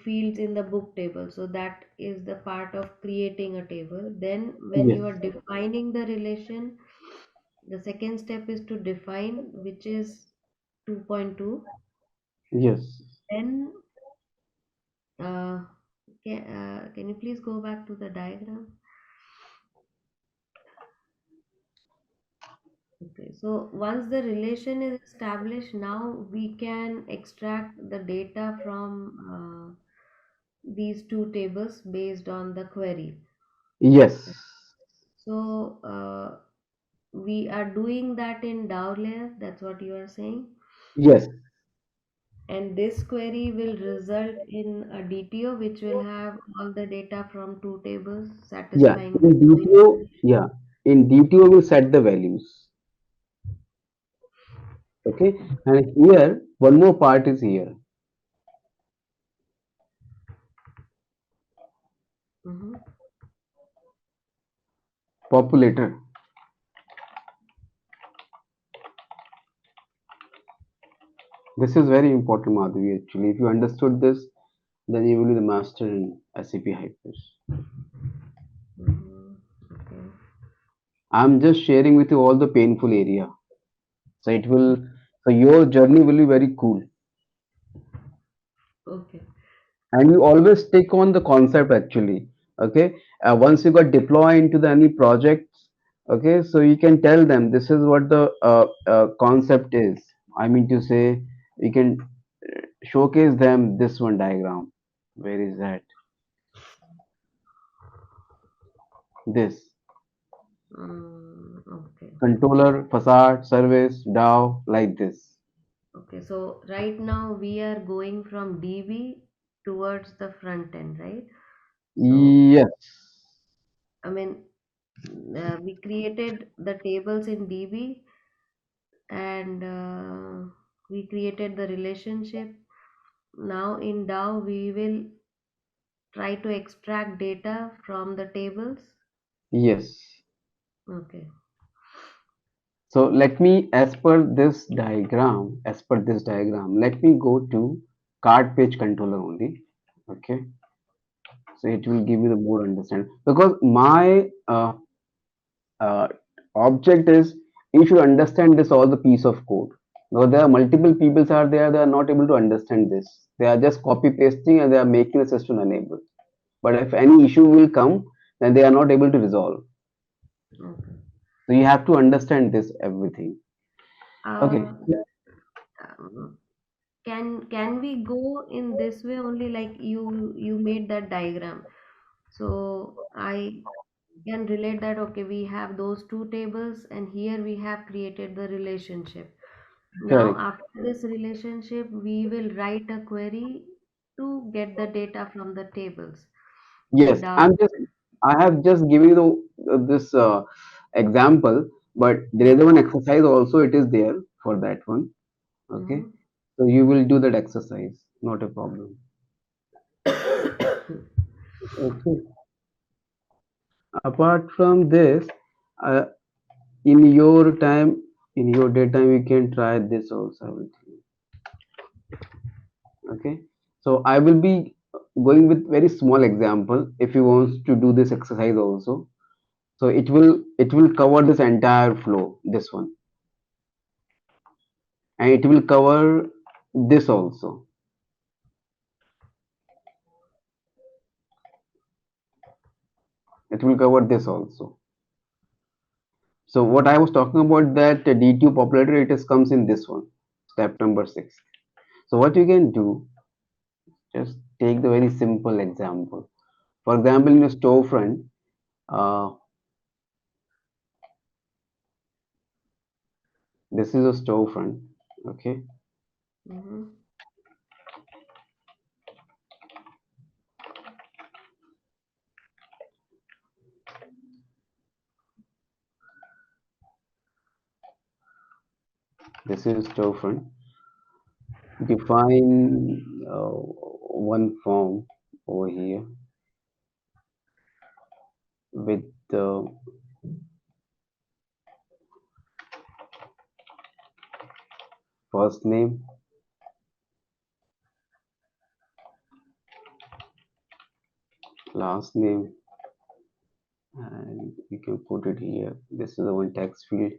Speaker 3: fields in the book table. So that is the part of creating a table. Then, when
Speaker 2: Yes,
Speaker 3: you are defining the relation, the second step is to define, which is 2.2.
Speaker 2: yes,
Speaker 3: Then, uh, can you please go back to the diagram? Okay, so once the relation is established, now we can extract the data from these two tables based on the query.
Speaker 2: yes,
Speaker 3: So we are doing that in DAO layer. That's what you are saying.
Speaker 2: yes,
Speaker 3: And this query will result in a DTO which will have all the data from two tables
Speaker 2: yeah.
Speaker 3: satisfying the
Speaker 2: In
Speaker 3: join
Speaker 2: DTO,
Speaker 3: condition.
Speaker 2: yeah. In DTO, we'll set the values. Okay, and here one more part is here.
Speaker 3: Mhm.
Speaker 2: Populator. This is very important, Madhuri. Actually, if you understood this, then you will be the master in SAP Hybris.
Speaker 3: Mhm. Okay.
Speaker 2: I'm just sharing with you all the painful area. So it will, so your journey will be very cool.
Speaker 3: Okay.
Speaker 2: And you always stick on the concept actually. Okay. Once you got deploy into the any projects, okay, so you can tell them this is what the concept is. I mean to say, you can showcase them this one diagram. Where is that? This
Speaker 3: Okay.
Speaker 2: controller, facade, service, DAO, like this.
Speaker 3: Okay. So right now we are going from DB towards the front end, right? So
Speaker 2: Yes,
Speaker 3: I mean, we created the tables in DB and we created the relationship. Now in DAO, we will try to extract data from the tables.
Speaker 2: yes.
Speaker 3: Okay.
Speaker 2: So let me, as per this diagram, let me go to card page controller only. Okay, so it will give you the more understand because my uh, object is you should understand this all the piece of code. Because there are multiple peoples are there, they are not able to understand this. They are just copy pasting and they are making the system unable. But if any issue will come, then they are not able to resolve.
Speaker 3: Okay.
Speaker 2: So you have to understand this everything. Okay.
Speaker 3: Uh, um, can we go in this way only, like you made that diagram? So I can relate that, okay, we have those two tables and here we have created the relationship. Now
Speaker 2: Correct.
Speaker 3: after this relationship, we will write a query to get the data from the tables
Speaker 2: Yes,
Speaker 3: without.
Speaker 2: I have just given you this example, but there is one exercise also. It is there for that one. Okay,
Speaker 3: Mhm.
Speaker 2: so you will do that exercise. Not a problem. Okay. Apart from this, uh, in your time, in your daytime, you can try this also. I will tell you. Okay, so I will be going with very small example. If you want to do this exercise also, so it will cover this entire flow. This one, and it will cover this also. It will cover this also. So what I was talking about, that D2 populator, it is comes in this one, step number 6. So what you can do, just take the very simple example. For example, in a storefront, uh, this is a storefront. Okay,
Speaker 3: Mhm.
Speaker 2: this is storefront. Define one form over here with the first name, last name, and you can put it here. This is the one text field.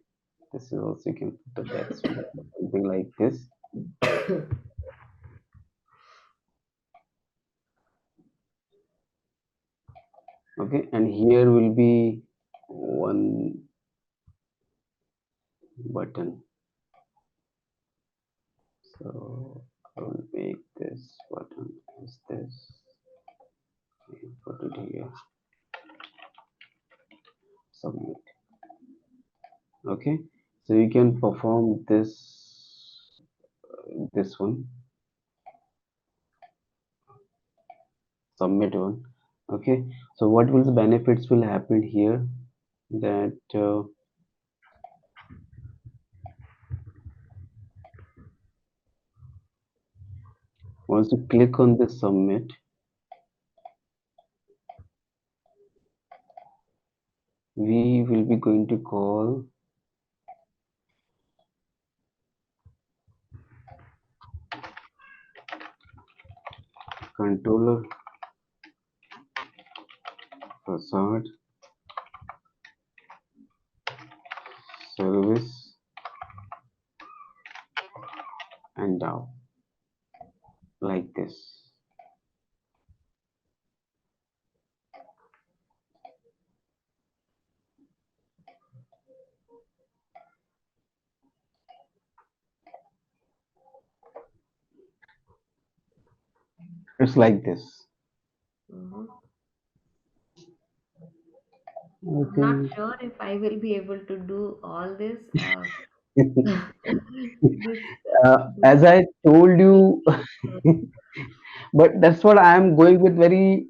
Speaker 2: This is also you can put the text field, something like this. Okay, and here will be one button. So I will make this button as this. And put it here. Submit. Okay, so you can perform this one, submit one. Okay, so what will the benefits will happen here, that once you click on the submit, we will be going to call controller facade service and down, like this. It's like this.
Speaker 3: Mhm. I'm not
Speaker 2: Okay.
Speaker 3: sure if I will be able to do all this. This, this
Speaker 2: As I told
Speaker 3: needs
Speaker 2: you,
Speaker 3: to.
Speaker 2: but that's what I am going with, very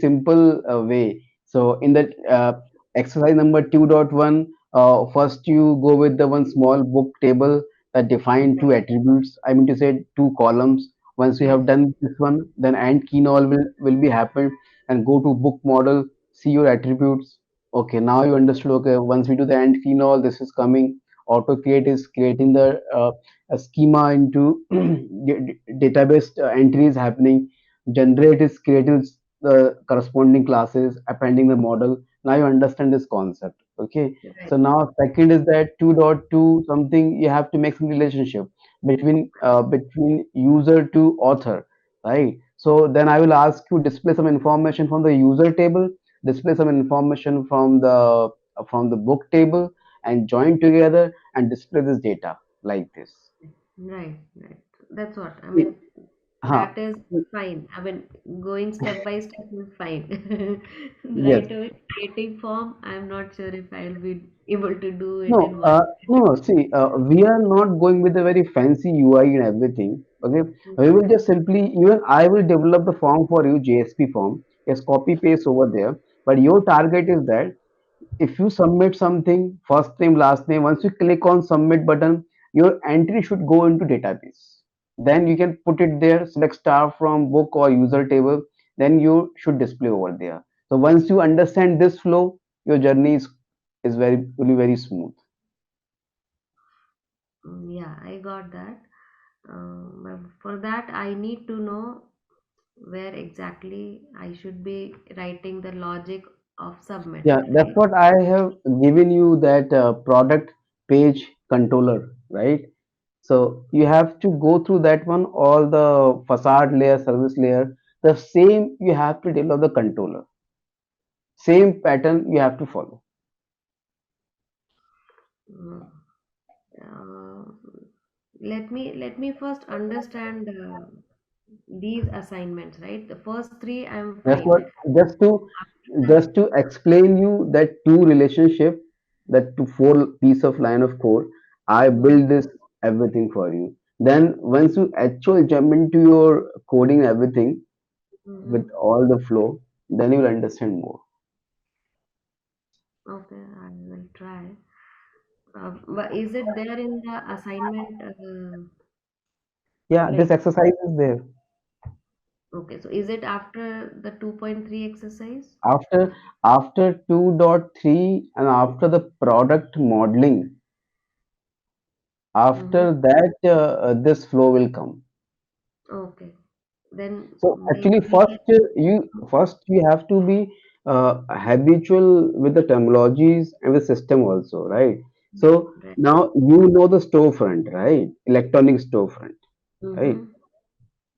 Speaker 2: simple way. So in that exercise number 2.1, first you go with the one small book table that define two attributes. I mean to say two columns. Once you have
Speaker 3: Yes.
Speaker 2: done this one, then and key null will be happened, and go to book model, see your attributes. Okay, now you understood. Okay, once we do the and key null, this is coming. Auto create is creating the a schema into database entries happening. Generate is creating the corresponding classes, appending the model. Now you understand this concept. Okay. So
Speaker 3: Right.
Speaker 2: now second is that 2.2 something you have to make some relationship between user to author, right? So then I will ask you display some information from the user table, display some information from the book table, and join together and display this data like this.
Speaker 3: Right. Right. That's what I
Speaker 2: See,
Speaker 3: mean.
Speaker 2: huh,
Speaker 3: That is fine. I mean, going step by step is fine.
Speaker 2: yes.
Speaker 3: Right away, creating form, I'm not sure if I'll be able to do it
Speaker 2: No,
Speaker 3: in one.
Speaker 2: no. See, we are not going with a very fancy UI and everything. Okay, we will just simply, even I will develop the form for you, JSP form. Just copy paste over there. But your target is that if you submit something, first name, last name, once you click on submit button, your entry should go into database. Then you can put it there, select star from book or user table. Then you should display over there. So once you understand this flow, your journey is very will be very smooth.
Speaker 3: Yeah, I got that. But for that, I need to know where exactly I should be writing the logic of submit,
Speaker 2: Yeah, that's
Speaker 3: right?
Speaker 2: what I have given you that product page controller, right? So you have to go through that one, all the facade layer, service layer, the same you have to develop the controller. Same pattern you have to follow.
Speaker 3: Mm. Uh, let me first understand these assignments, right? The first three, I'm
Speaker 2: That's
Speaker 3: fine.
Speaker 2: what just to explain you that two relationship, that to four piece of line of code, I build this everything for you. Then once you actually jump into your coding everything with
Speaker 3: Mm-hmm.
Speaker 2: all the flow, then you will understand more.
Speaker 3: Okay, I will try. But is it there in the assignment?
Speaker 2: Yeah, this
Speaker 3: Like,
Speaker 2: exercise is there.
Speaker 3: okay, so is it after the 2.3 exercise?
Speaker 2: After 2.3 and after the product modeling,
Speaker 3: Mm-hmm.
Speaker 2: after that this flow will come.
Speaker 3: Okay, then
Speaker 2: So actually,
Speaker 3: maybe.
Speaker 2: first you have to be habitual with the terminologies and the system also, right? So
Speaker 3: Right.
Speaker 2: now you know the storefront, right? Electronic storefront, right?
Speaker 3: Mm-hmm.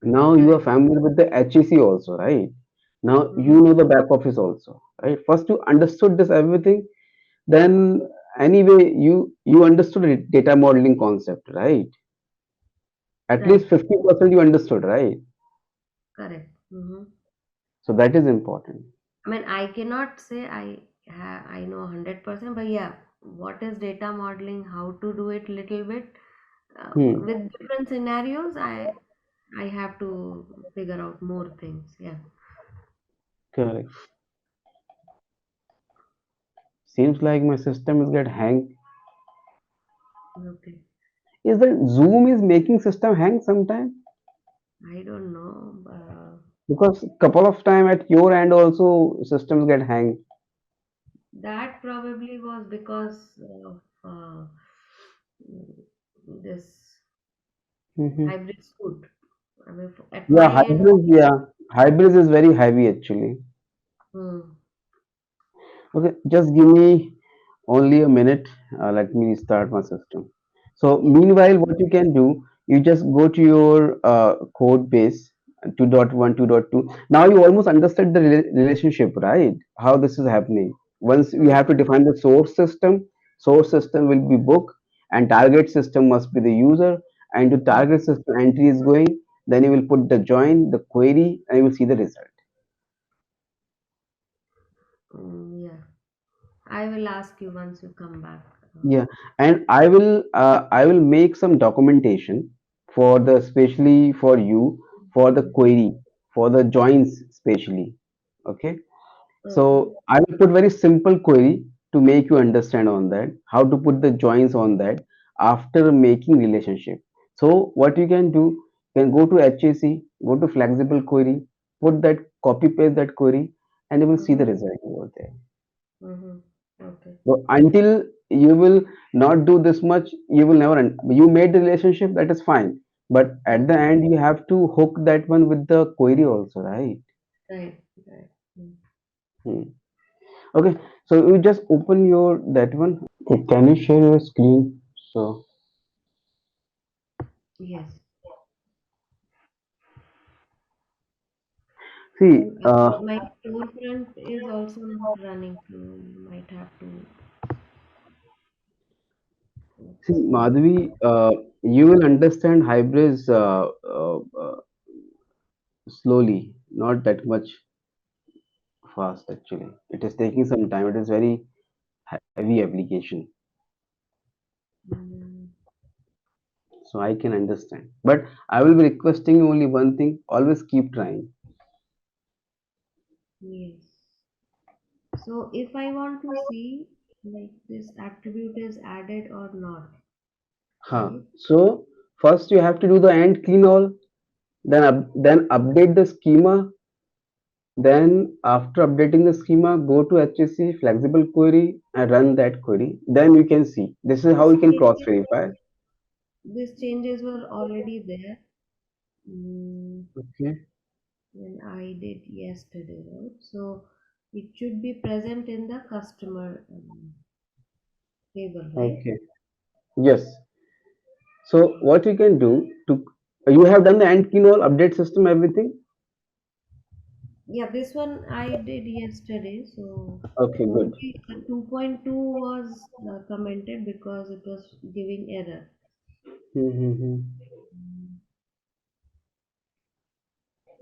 Speaker 2: Now you are
Speaker 3: Correct.
Speaker 2: familiar with the HEC also, right? Now
Speaker 3: Mm-hmm.
Speaker 2: you know the back office also, right? First you understood this everything, then anyway you understood data modeling concept, right? At least
Speaker 3: Right.
Speaker 2: 50% you understood, right?
Speaker 3: Correct. Mm-hmm.
Speaker 2: So that is important.
Speaker 3: I mean, I cannot say I know 100%, but yeah, what is data modeling? How to do it little bit
Speaker 2: Hmm,
Speaker 3: with different scenarios. I have to figure out more things. Yeah.
Speaker 2: correct. Seems like my system is get hang.
Speaker 3: Okay.
Speaker 2: Is that Zoom is making system hang sometime?
Speaker 3: I don't know.
Speaker 2: Because couple of time at your end also systems get hang.
Speaker 3: That probably was because of this
Speaker 2: Hmm.
Speaker 3: hybrid suit. I mean, at
Speaker 2: Yeah,
Speaker 3: my end.
Speaker 2: Hybris. Yeah, Hybris is very heavy actually.
Speaker 3: Hmm.
Speaker 2: Okay, just give me only a minute. Let me restart my system. So
Speaker 3: Yeah.
Speaker 2: meanwhile, what you can do, you just go to your code base 2.1, 2.2. Now you almost understood the relationship, right? How this is happening. Once you
Speaker 3: Hmm.
Speaker 2: have to define the source system will be book, and target system must be the user. And to
Speaker 3: Hmm.
Speaker 2: target system entry is going, then you will put the join, the query, and you will see the result.
Speaker 3: Yeah. I will ask you once you come back.
Speaker 2: Yeah, and I will make some documentation for the especially for you for the
Speaker 3: Hmm.
Speaker 2: query for the joins especially. Okay,
Speaker 3: Okay.
Speaker 2: so I will put very simple query to make you understand on that how to put the joins on that after making relationship. So what you can do, you can go to HAC, go to flexible query, put that copy paste that query, and you will see the
Speaker 3: Mm-hmm.
Speaker 2: result over there.
Speaker 3: Mm-hmm. Okay.
Speaker 2: So until you will not do this much, you will never. You made the relationship, that is fine. But at the end, you have to hook that one with the query also, right?
Speaker 3: Right. Right. Mm.
Speaker 2: Hmm. Okay. So you just open your that one. Okay, can you share your screen? So
Speaker 3: Yes.
Speaker 2: see,
Speaker 3: And my storefront is also not running, so you might have to.
Speaker 2: see,
Speaker 3: Let's see.
Speaker 2: Madhavi, you will understand Hybris slowly, not that much fast actually. It is taking some time. It is very heavy application,
Speaker 3: Mm,
Speaker 2: so I can understand. But I will be requesting you only one thing: always keep trying.
Speaker 3: yes. So if I want to see like this attribute is added or not,
Speaker 2: Huh.
Speaker 3: right?
Speaker 2: So first you have to do the end clean all, then update the schema. Then after updating the schema, go to HSC flexible query and run that query. Then you can see. This is how
Speaker 3: This
Speaker 2: you can cross
Speaker 3: changes,
Speaker 2: verify.
Speaker 3: these changes were already there mm,
Speaker 2: Okay.
Speaker 3: when I did yesterday, right? So it should be present in the customer table, right?
Speaker 2: Okay. Yes. So what you can do to you have done the end key all update system everything.
Speaker 3: Yeah, this one I did yesterday. So
Speaker 2: Okay, good.
Speaker 3: only 2.2 was commented because it was giving error.
Speaker 2: Mm-hmm.
Speaker 3: Mm,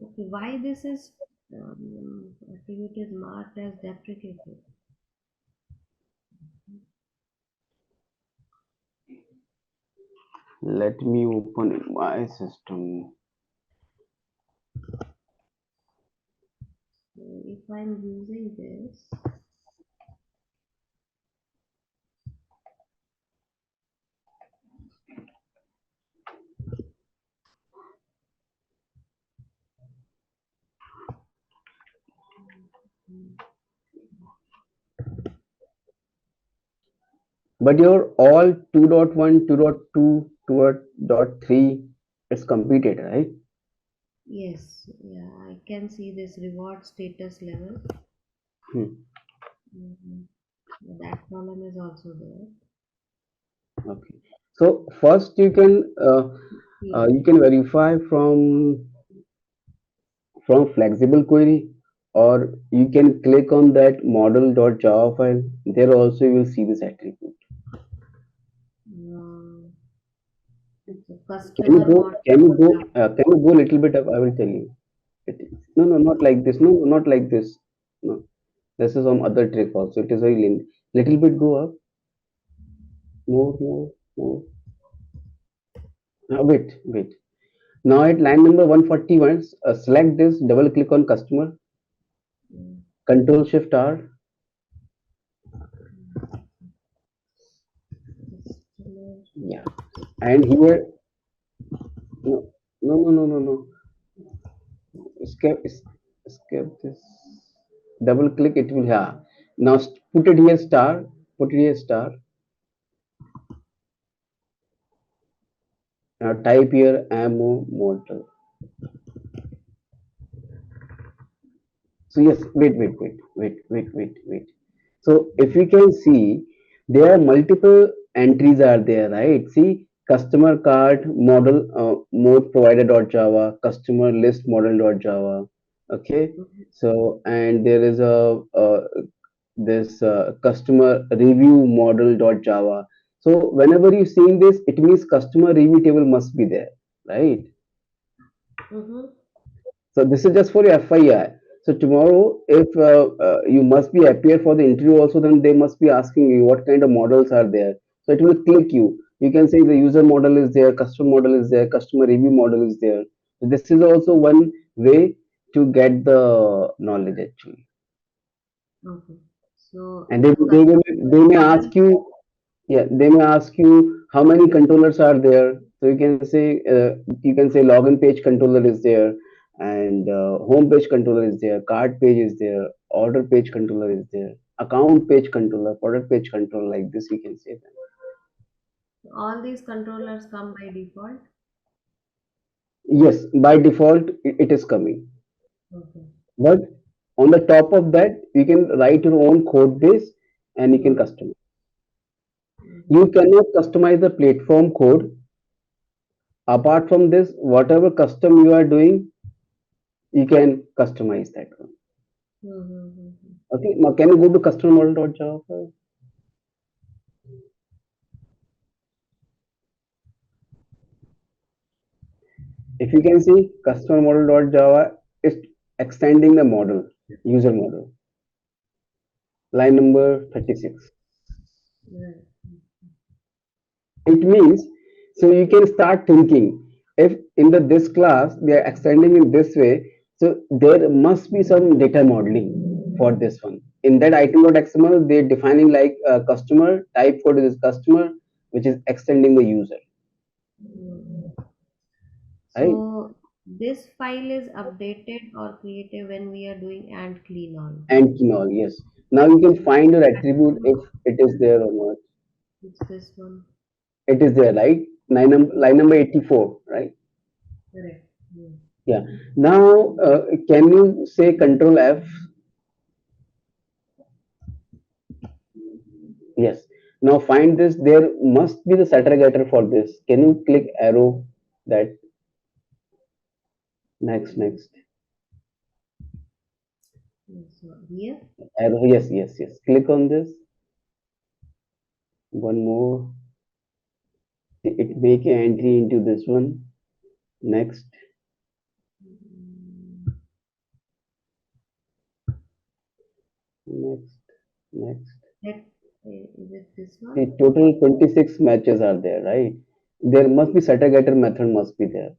Speaker 3: okay, why this is attribute is marked as deprecated?
Speaker 2: Let me open in my system.
Speaker 3: So if I'm using this, mm,
Speaker 2: But your all 2.1, 2.2, 2.3 is completed, right?
Speaker 3: yes, yeah, I can see this reward status level.
Speaker 2: Hmm.
Speaker 3: Mhm. That column is also there.
Speaker 2: Okay. So first
Speaker 3: Yeah.
Speaker 2: you can verify from flexible query, or you can click on that model.java file. There also you will see this attribute.
Speaker 3: Um, so
Speaker 2: Can you
Speaker 3: customer
Speaker 2: go?
Speaker 3: model.
Speaker 2: Can you go? Can you go a little bit up? I will tell you. No, no, not like this. No, not like this. No, this is some other trick also. It is very little bit go up. More, more, more. Wait. Now at line number 141, select this. Double click on customer.
Speaker 3: Mm,
Speaker 2: Control Shift R.
Speaker 3: customer.
Speaker 2: Yeah. And here, no, no. Escape, escape this. Double click. It will. Yeah. Now put it here star. Put it here star. Now type here ammo model. So yes, wait. So if you can see, there are multiple entries are there, right? See, customer card model mode provider.java, customer list model.java. Okay,
Speaker 3: Mhm.
Speaker 2: so and there is a this customer review model.java. So whenever you seeing this, it means customer review table must be there, right?
Speaker 3: Mhm.
Speaker 2: So this is just for your FII. So tomorrow, if you must be appear for the interview also, then they must be asking you what kind of models are there. So it will click you. You can say the user model is there, customer model is there, customer review model is there. So this is also one way to get the knowledge actually.
Speaker 3: Okay. So
Speaker 2: And
Speaker 3: the
Speaker 2: they
Speaker 3: customer
Speaker 2: may
Speaker 3: model.
Speaker 2: ask you, yeah, they may ask you how many controllers are there. So you can say login page controller is there, and home page controller is there, card page is there, order page controller is there, account page controller, product page controller, like this you can say that.
Speaker 3: All these controllers come by default.
Speaker 2: Yes, by default it is coming.
Speaker 3: Okay.
Speaker 2: But On the top of that, you can write your own code base and you can customize. You cannot customize the platform code. Apart from this, whatever custom you are doing, you can customize that one. Okay, now can you go to customer model.java? If you can see, customer model.java is extending the model, user model. Line number 36.
Speaker 3: Right.
Speaker 2: It means, so you can start thinking, if in the this class they are extending in this way, so there must be some data modeling for this one. In that item.xml, they're defining like a customer, type code is customer, which is extending the user, right?
Speaker 3: So this file is updated or created when we are doing and clean all.
Speaker 2: And all, yes. Now you can find your attribute if it is there or not.
Speaker 3: It's this one.
Speaker 2: It is there, right? Line number 84, right?
Speaker 3: Correct.
Speaker 2: Yeah. Now, can you say Control F? Yes. Now find this. There must be the setter getter for this. Can you click arrow that next
Speaker 3: So here.
Speaker 2: arrow? Yes, yes, yes. Click on this. One more. It make an entry into this one. Next, next, next.
Speaker 3: Let, is it this
Speaker 2: The
Speaker 3: one?
Speaker 2: total 26 matches are there, right? There must be setter getter method must be there.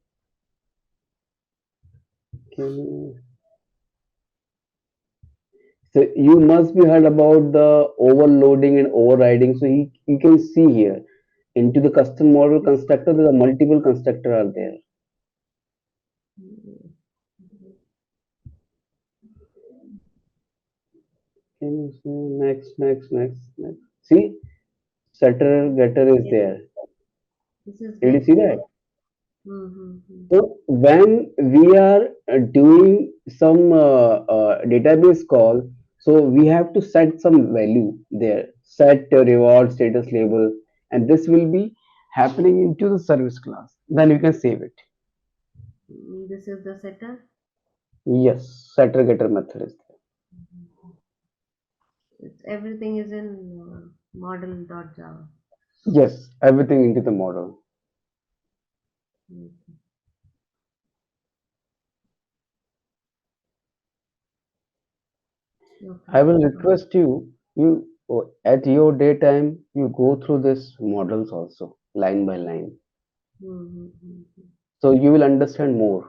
Speaker 2: Can you So you must be heard about the overloading and overriding. So you can see here into the custom model constructor, there are multiple constructor are there. Can you see next? See, setter getter is
Speaker 3: Yes,
Speaker 2: there.
Speaker 3: this is
Speaker 2: Did you
Speaker 3: get
Speaker 2: see
Speaker 3: here.
Speaker 2: that? So when we are doing some database call, so we have to set some value there, set a reward status label, and this will be happening into the service class. Then you can save it.
Speaker 3: This is the setter.
Speaker 2: Yes, setter getter method is there.
Speaker 3: It's, everything is in model.java.
Speaker 2: Yes, everything into the model. I
Speaker 3: Okay.
Speaker 2: will request you at your daytime, you go through this models also line by line, so you will understand more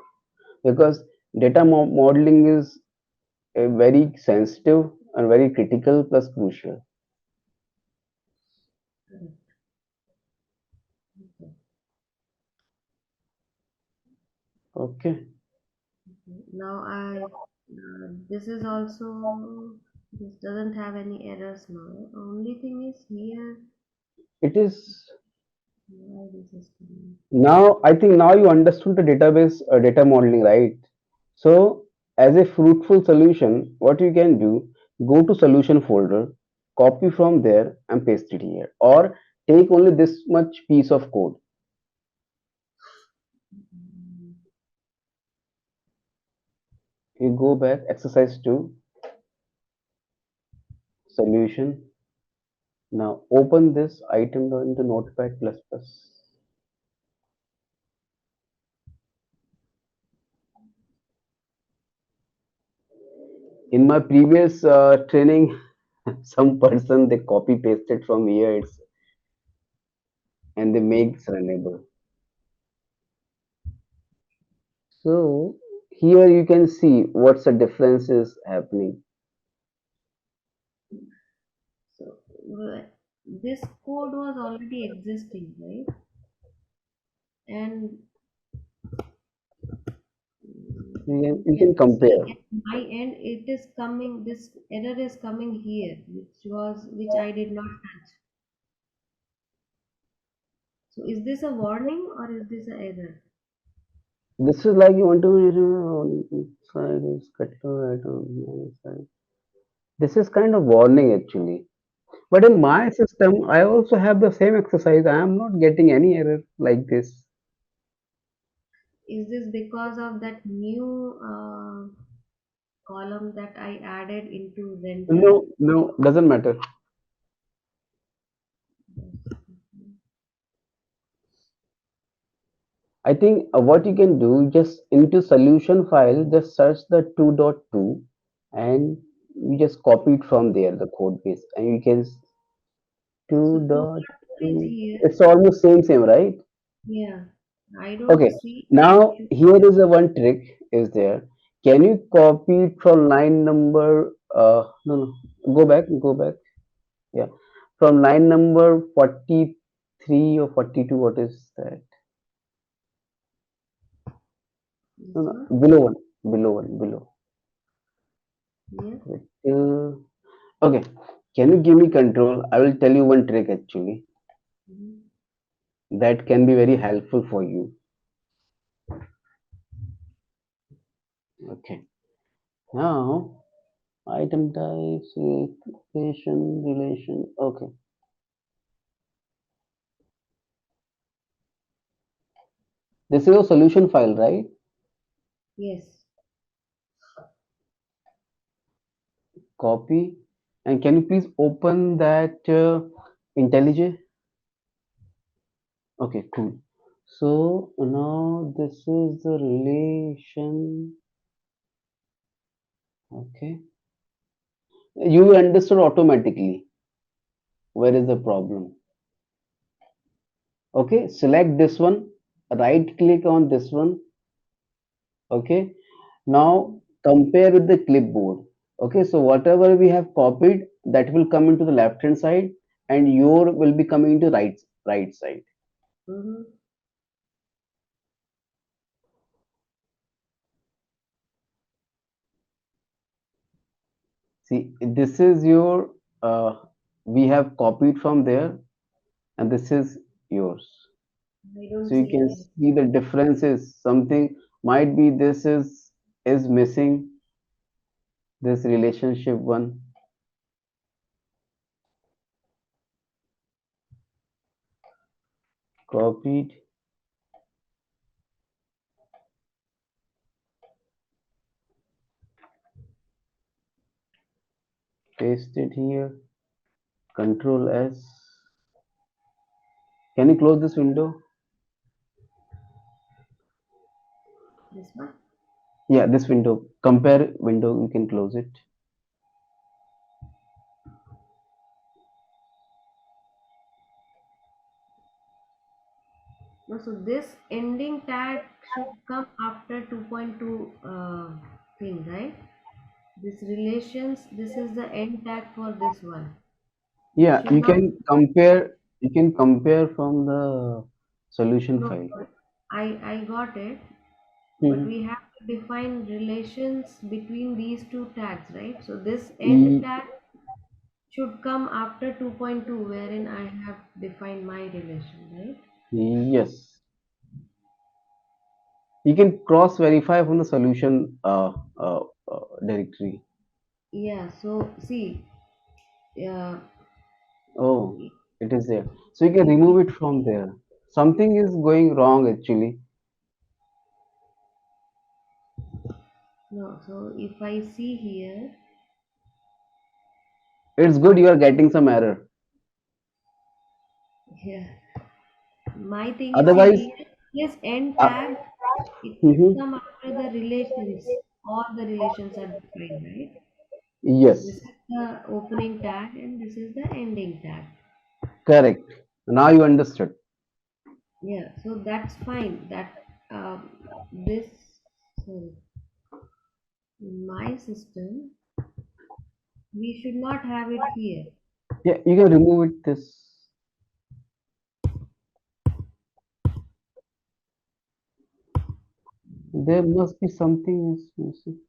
Speaker 2: because data modeling is a very sensitive and very critical plus crucial. Okay.
Speaker 3: Now this is also, this doesn't have any errors now. Only thing is here,
Speaker 2: It is
Speaker 3: why this is coming.
Speaker 2: now, I think now you understood the database data modeling, right? So, as a fruitful solution, what you can do, go to solution folder, copy from there and paste it here, or take only this much piece of code. You go back, exercise 2, solution. Now open this item into Notepad++. In my previous training, some person they copy pasted from here and they make it runnable. So here you can see what's the difference is happening.
Speaker 3: So this code was already existing, right? And
Speaker 2: You
Speaker 3: can
Speaker 2: can
Speaker 3: see
Speaker 2: compare.
Speaker 3: at my end it is coming, this error is coming here, which I did not touch. So is this a warning or is this an error?
Speaker 2: This is like you want to on side is cut to right on side. This is kind of warning actually. But in my system, I also have the same exercise. I am not getting any error like this.
Speaker 3: Is this because of that new column that I added into ZaranTech?
Speaker 2: No, no, doesn't matter. I think what you can do, just into solution file, just search the 2.2 and you just copy it from there, the code base, and you can
Speaker 3: So 2.2 is
Speaker 2: 2.2.
Speaker 3: here.
Speaker 2: It's almost same, right?
Speaker 3: Yeah, I don't
Speaker 2: Okay.
Speaker 3: see
Speaker 2: Now
Speaker 3: any.
Speaker 2: here is a one trick is there. Can you copy it from line number? No, go back. Yeah, from line number 43 or 42. What is that? No,
Speaker 3: This
Speaker 2: no,
Speaker 3: one.
Speaker 2: below.
Speaker 3: Yeah.
Speaker 2: Wait, okay, can you give me control? I will tell you one trick actually
Speaker 3: Mhm.
Speaker 2: that can be very helpful for you. Okay, now item types, relation. Okay, this is your solution file, right?
Speaker 3: Yes.
Speaker 2: Copy, and can you please open that IntelliJ? Okay, cool. So now this is the relation. Okay, you understood automatically. Where is the problem? Okay, select this one, right click on this one. Okay, now compare with the clipboard. Okay, so whatever we have copied, that will come into the left hand side, and your will be coming into right side.
Speaker 3: Mm-hmm.
Speaker 2: See, this is your we have copied from there, and this is yours.
Speaker 3: I don't
Speaker 2: So you
Speaker 3: see
Speaker 2: can
Speaker 3: any.
Speaker 2: see the differences. Something might be this is missing, this relationship one. Copied, pasted here, Control S. Can you close this window?
Speaker 3: This one.
Speaker 2: Yeah, this window. Compare window, you can close it.
Speaker 3: No, so this ending tag should come after 2.2 thing, right? This relations, this is the end tag for this one. This
Speaker 2: Yeah,
Speaker 3: should not.
Speaker 2: you can compare from the solution
Speaker 3: No,
Speaker 2: file.
Speaker 3: I got it, but
Speaker 2: Mhm.
Speaker 3: we have to define relations between these two tags, right? So this end
Speaker 2: E-
Speaker 3: tag should come after 2.2, wherein I have defined my relation, right?
Speaker 2: yes. You can cross verify from the solution directory.
Speaker 3: Yeah, so see, uh,
Speaker 2: Oh, it is there. So you can
Speaker 3: if we,
Speaker 2: remove it from there. Something is going wrong actually.
Speaker 3: no, so if I see here,
Speaker 2: It's good you are getting some error.
Speaker 3: yeah, my thing is, see
Speaker 2: Otherwise,
Speaker 3: here, this end
Speaker 2: uh,
Speaker 3: tag, it should
Speaker 2: mhm.
Speaker 3: come after the relations. All the relations are defined, right? So this
Speaker 2: Yes,
Speaker 3: is the opening tag and this is the ending tag.
Speaker 2: correct. Now you understood.
Speaker 3: Yeah, so that's fine. That this, sorry, in my system, we should not have it here.
Speaker 2: Yeah, you can remove it this. There must be something is missing.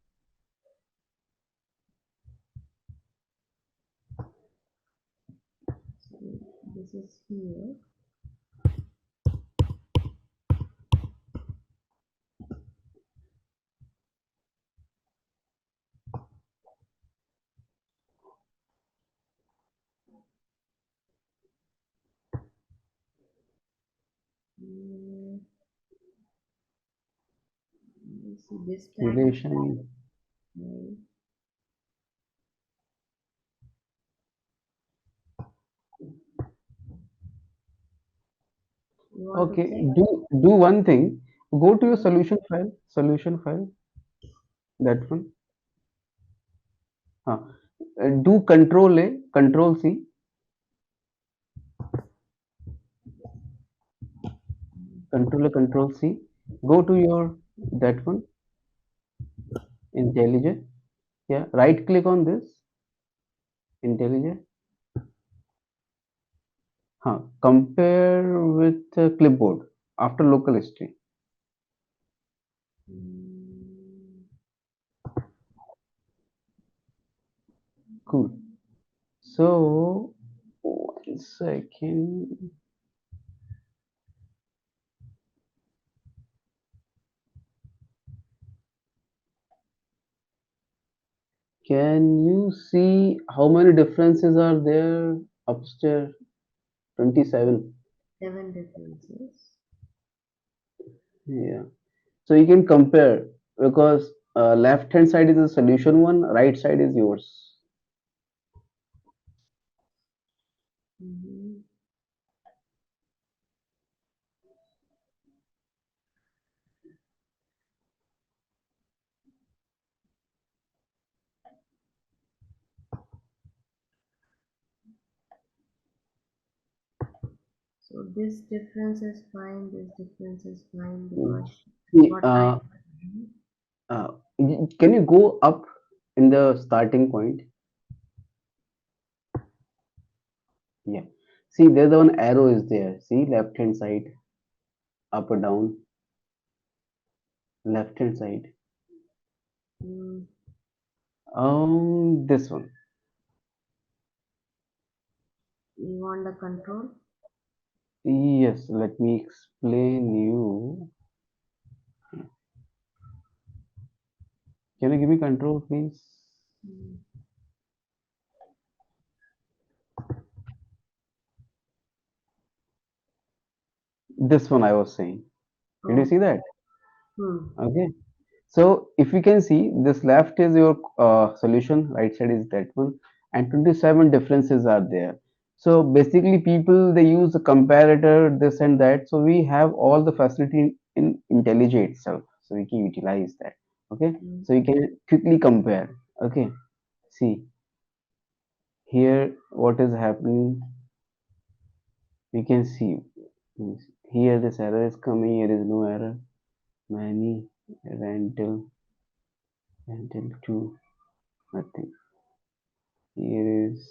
Speaker 3: So this is here. See this tag is
Speaker 2: relation.
Speaker 3: fine. You want to
Speaker 2: Okay,
Speaker 3: check?
Speaker 2: do one thing. Go to your
Speaker 3: Hmm?
Speaker 2: solution file, that one. Huh. Do Control A, Control C, Control A, Control C. Go to your that one, IntelliJ. Yeah, right click on this, IntelliJ. Huh. Compare with clipboard after local history.
Speaker 3: Hmm.
Speaker 2: Cool. So, 1 second. Can you see how many differences are there upstairs? 27.
Speaker 3: 7 differences.
Speaker 2: Yeah. So you can compare because left hand side is the solution one, right side is yours.
Speaker 3: Hmm. So this difference is fine. This difference is fine
Speaker 2: Mm.
Speaker 3: because
Speaker 2: See,
Speaker 3: what I
Speaker 2: uh, can you go up in the starting point? Yeah. See, there's one arrow is there. See, left hand side, up or down, left hand side.
Speaker 3: mm,
Speaker 2: This one.
Speaker 3: you want the control.
Speaker 2: Yes, let me explain you. Can you give me control, please?
Speaker 3: Mm.
Speaker 2: This one I was saying. Did you see
Speaker 3: Okay.
Speaker 2: that?
Speaker 3: Hmm.
Speaker 2: Okay. So if you can see, this left is your solution, right side is that one, and 27 differences are there. So basically, people they use a comparator, this and that. So we have all the facility in IntelliJ itself, so we can utilize that. Okay,
Speaker 3: Mm.
Speaker 2: so you can quickly compare. Okay, see here what is happening. You can see here this error is coming. Here is no error. Many rental two nothing. Here is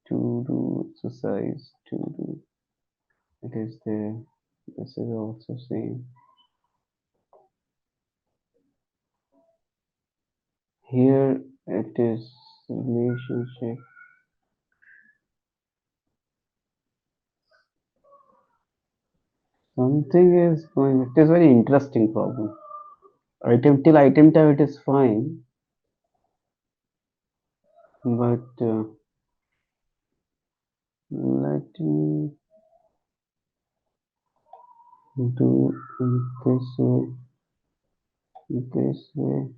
Speaker 2: to do exercise to do. It is there. This is also same. Here it is relationship. Something is going. It is very interesting problem. Item till item type it is fine, but let me do this way. This way.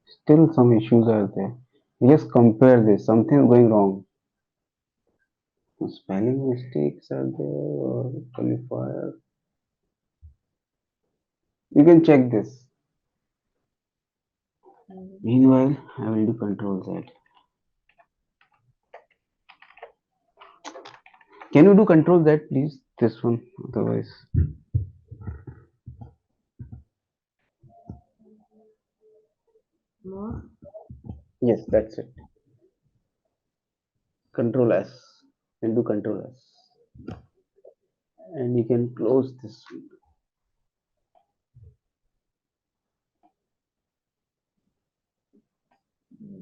Speaker 2: Still some issues are there. Just compare this. Something is going wrong. Spelling mistakes are there or qualifier. You can check this.
Speaker 3: Mm.
Speaker 2: Meanwhile, I will do control Z. Can you do control Z, please? This one, otherwise.
Speaker 3: More.
Speaker 2: Yes, that's it. Control S. And do control S. And you can close this one.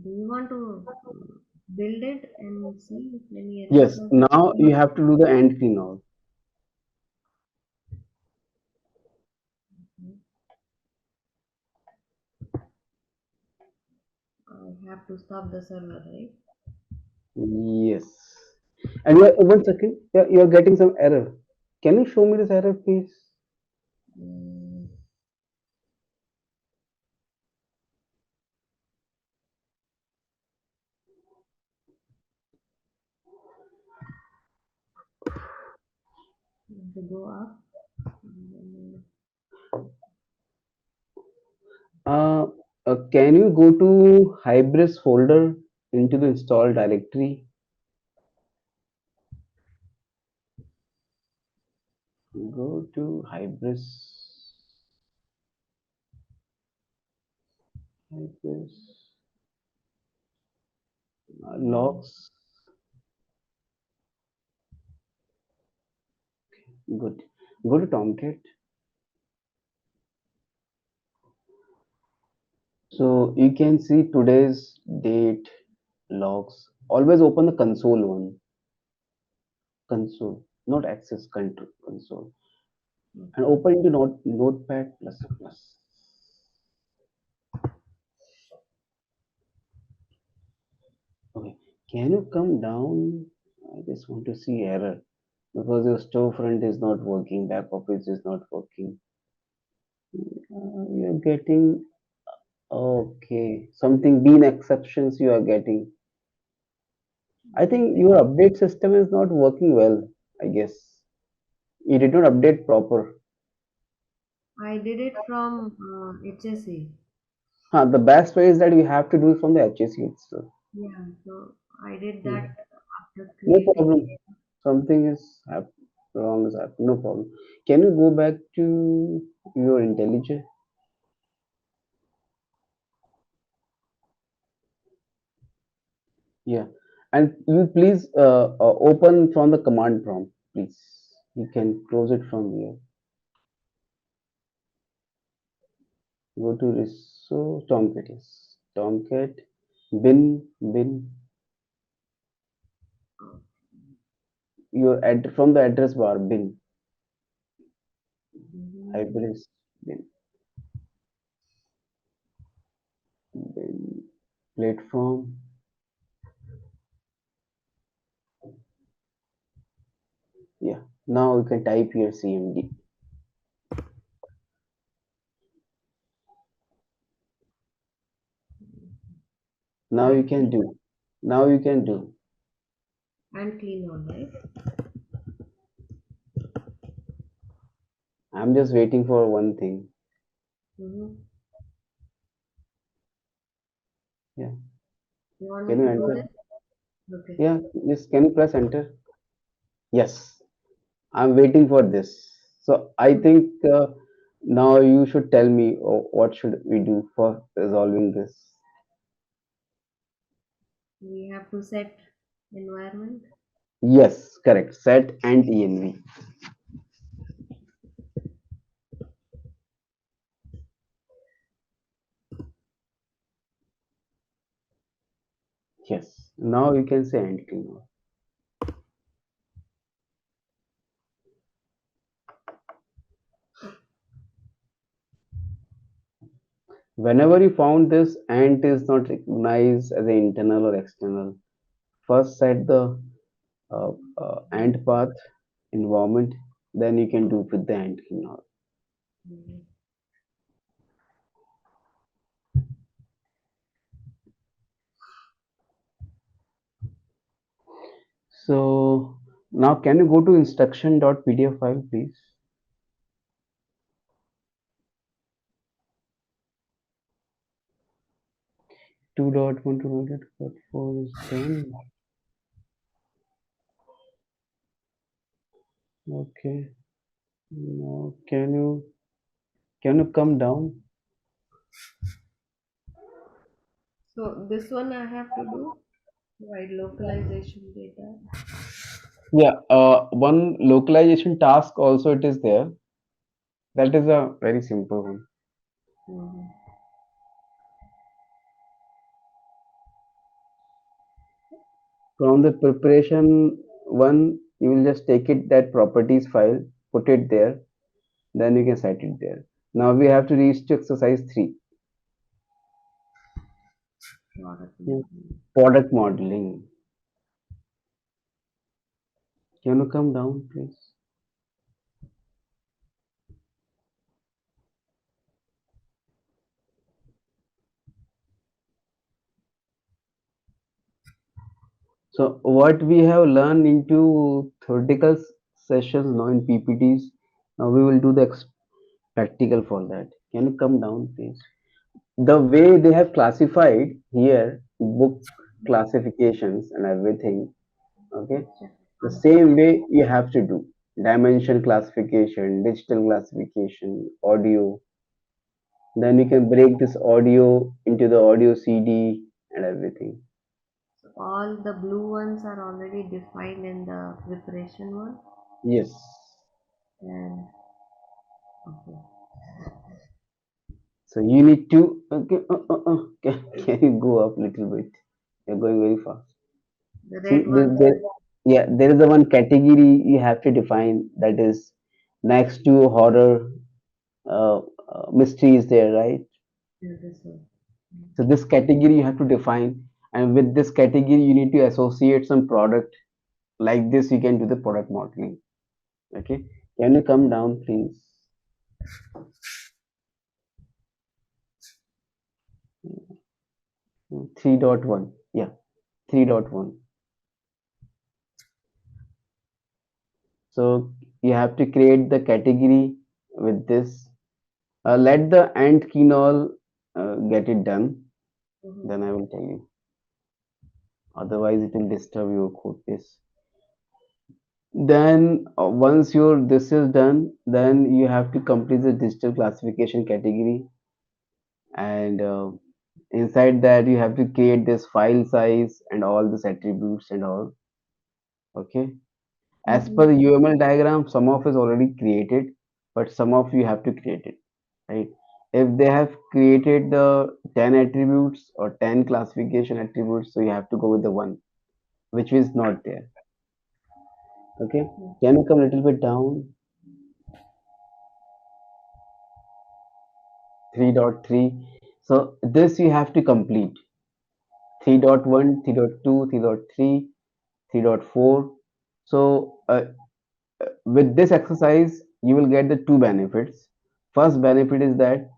Speaker 3: Do you want to build it and see if any errors
Speaker 2: Yes,
Speaker 3: are
Speaker 2: now you have to do the end clean all.
Speaker 3: I have to stop the server, right?
Speaker 2: Yes. And you are, one second, you are getting some error. Can you show me this error, please?
Speaker 3: Mm, to go up.
Speaker 2: Uh, can you go to Hybris folder into the install directory? Go to Hybris, Hybris
Speaker 3: Mm,
Speaker 2: logs. Good. Go to Tomcat. So you can see today's date logs. Always open the console one. Console, not access control console. And
Speaker 3: okay.
Speaker 2: open into notepad plus plus. Okay. Can you come down? I just want to see error because your storefront is not working, back office is not working. You're getting okay. Something bean exceptions you are getting. I think your update system is not working well, I guess. You did not update proper.
Speaker 3: I did it from HSA.
Speaker 2: The best way is that you have to do it from the HAC itself.
Speaker 3: Yeah, so I did
Speaker 2: Hmm.
Speaker 3: that after
Speaker 2: No
Speaker 3: creating.
Speaker 2: problem. Something is wrong is happening. No problem. Can you go back to your IntelliJ? Yeah. And you please open from the command prompt, please. You can close it from here. Go to resource Tomcat. Yes. Tomcat bin your from the address bar bin
Speaker 3: Mhm.
Speaker 2: Hybris bin platform. Yeah. Now you can type your CMD. Now you
Speaker 3: And
Speaker 2: can do. Now you can do.
Speaker 3: clean all, right?
Speaker 2: I'm just waiting for one thing.
Speaker 3: Mm-hmm.
Speaker 2: Yeah.
Speaker 3: You want me
Speaker 2: Can you
Speaker 3: to do
Speaker 2: enter?
Speaker 3: this? Okay.
Speaker 2: Yeah. Yes. Can you press enter? Yes. I'm waiting for this. So I think now you should tell me what should we do for resolving this.
Speaker 3: We have to set environment.
Speaker 2: Yes, correct. Set and env. Yes. Now you can say entity now. Whenever you found this ant is not recognized as an internal or external, first set the ant path environment, then you can do with the ant key now.
Speaker 3: Mhm.
Speaker 2: So now can you go to instruction.pdf file, please? 2.1 to 2.4 is done. Okay. Now can you come down?
Speaker 3: So this one I have to do, right? Localization data.
Speaker 2: Yeah, one localization task also it is there. That is a very simple one.
Speaker 3: Mm-hmm.
Speaker 2: From the preparation one, you will just take it that properties file, put it there, then you can set it there. Now we have to reach to exercise 3.
Speaker 3: Product
Speaker 2: Yeah.
Speaker 3: modeling.
Speaker 2: Product modeling. Can you come down, please? So what we have learned into theoretical sessions now in PPTs, now we will do the practical for that. Can you come down, please? The way they have classified here, book classifications and everything, okay?
Speaker 3: Check.
Speaker 2: The same way you have to do dimension classification, digital classification, audio. Then you can break this audio into the audio CD and everything.
Speaker 3: So all the blue ones are already defined in the preparation one.
Speaker 2: Yes.
Speaker 3: And okay,
Speaker 2: So you need to okay, can you go up a little bit? You're going very fast.
Speaker 3: the
Speaker 2: See,
Speaker 3: red ones.
Speaker 2: yeah, there is a one category you have to define that is next to horror, mystery is there, right?
Speaker 3: Is this one.
Speaker 2: So this category you have to define, and with this category you need to associate some product. Like this, you can do the product modeling. Okay, can you come down, please? 3.1. Yeah, 3.1. So you have to create the category with this. Let the ant keynoll get it done.
Speaker 3: Mhm.
Speaker 2: Then I will tell you. Otherwise, it will disturb your code base. Then once your this is done, then you have to complete the digital classification category, and inside that you have to create this file size and all these attributes and all. Okay. As per
Speaker 3: Mhm.
Speaker 2: the UML diagram, some of is already created, but some of you have to create it, right? If they have created the 10 attributes or 10 classification attributes, so you have to go with the one which is not there. Okay. Can you come a little bit down? 3.3. So this you have to complete 3.1, 3.2, 3.3, 3.4. So with this exercise, you will get the two benefits. First benefit is that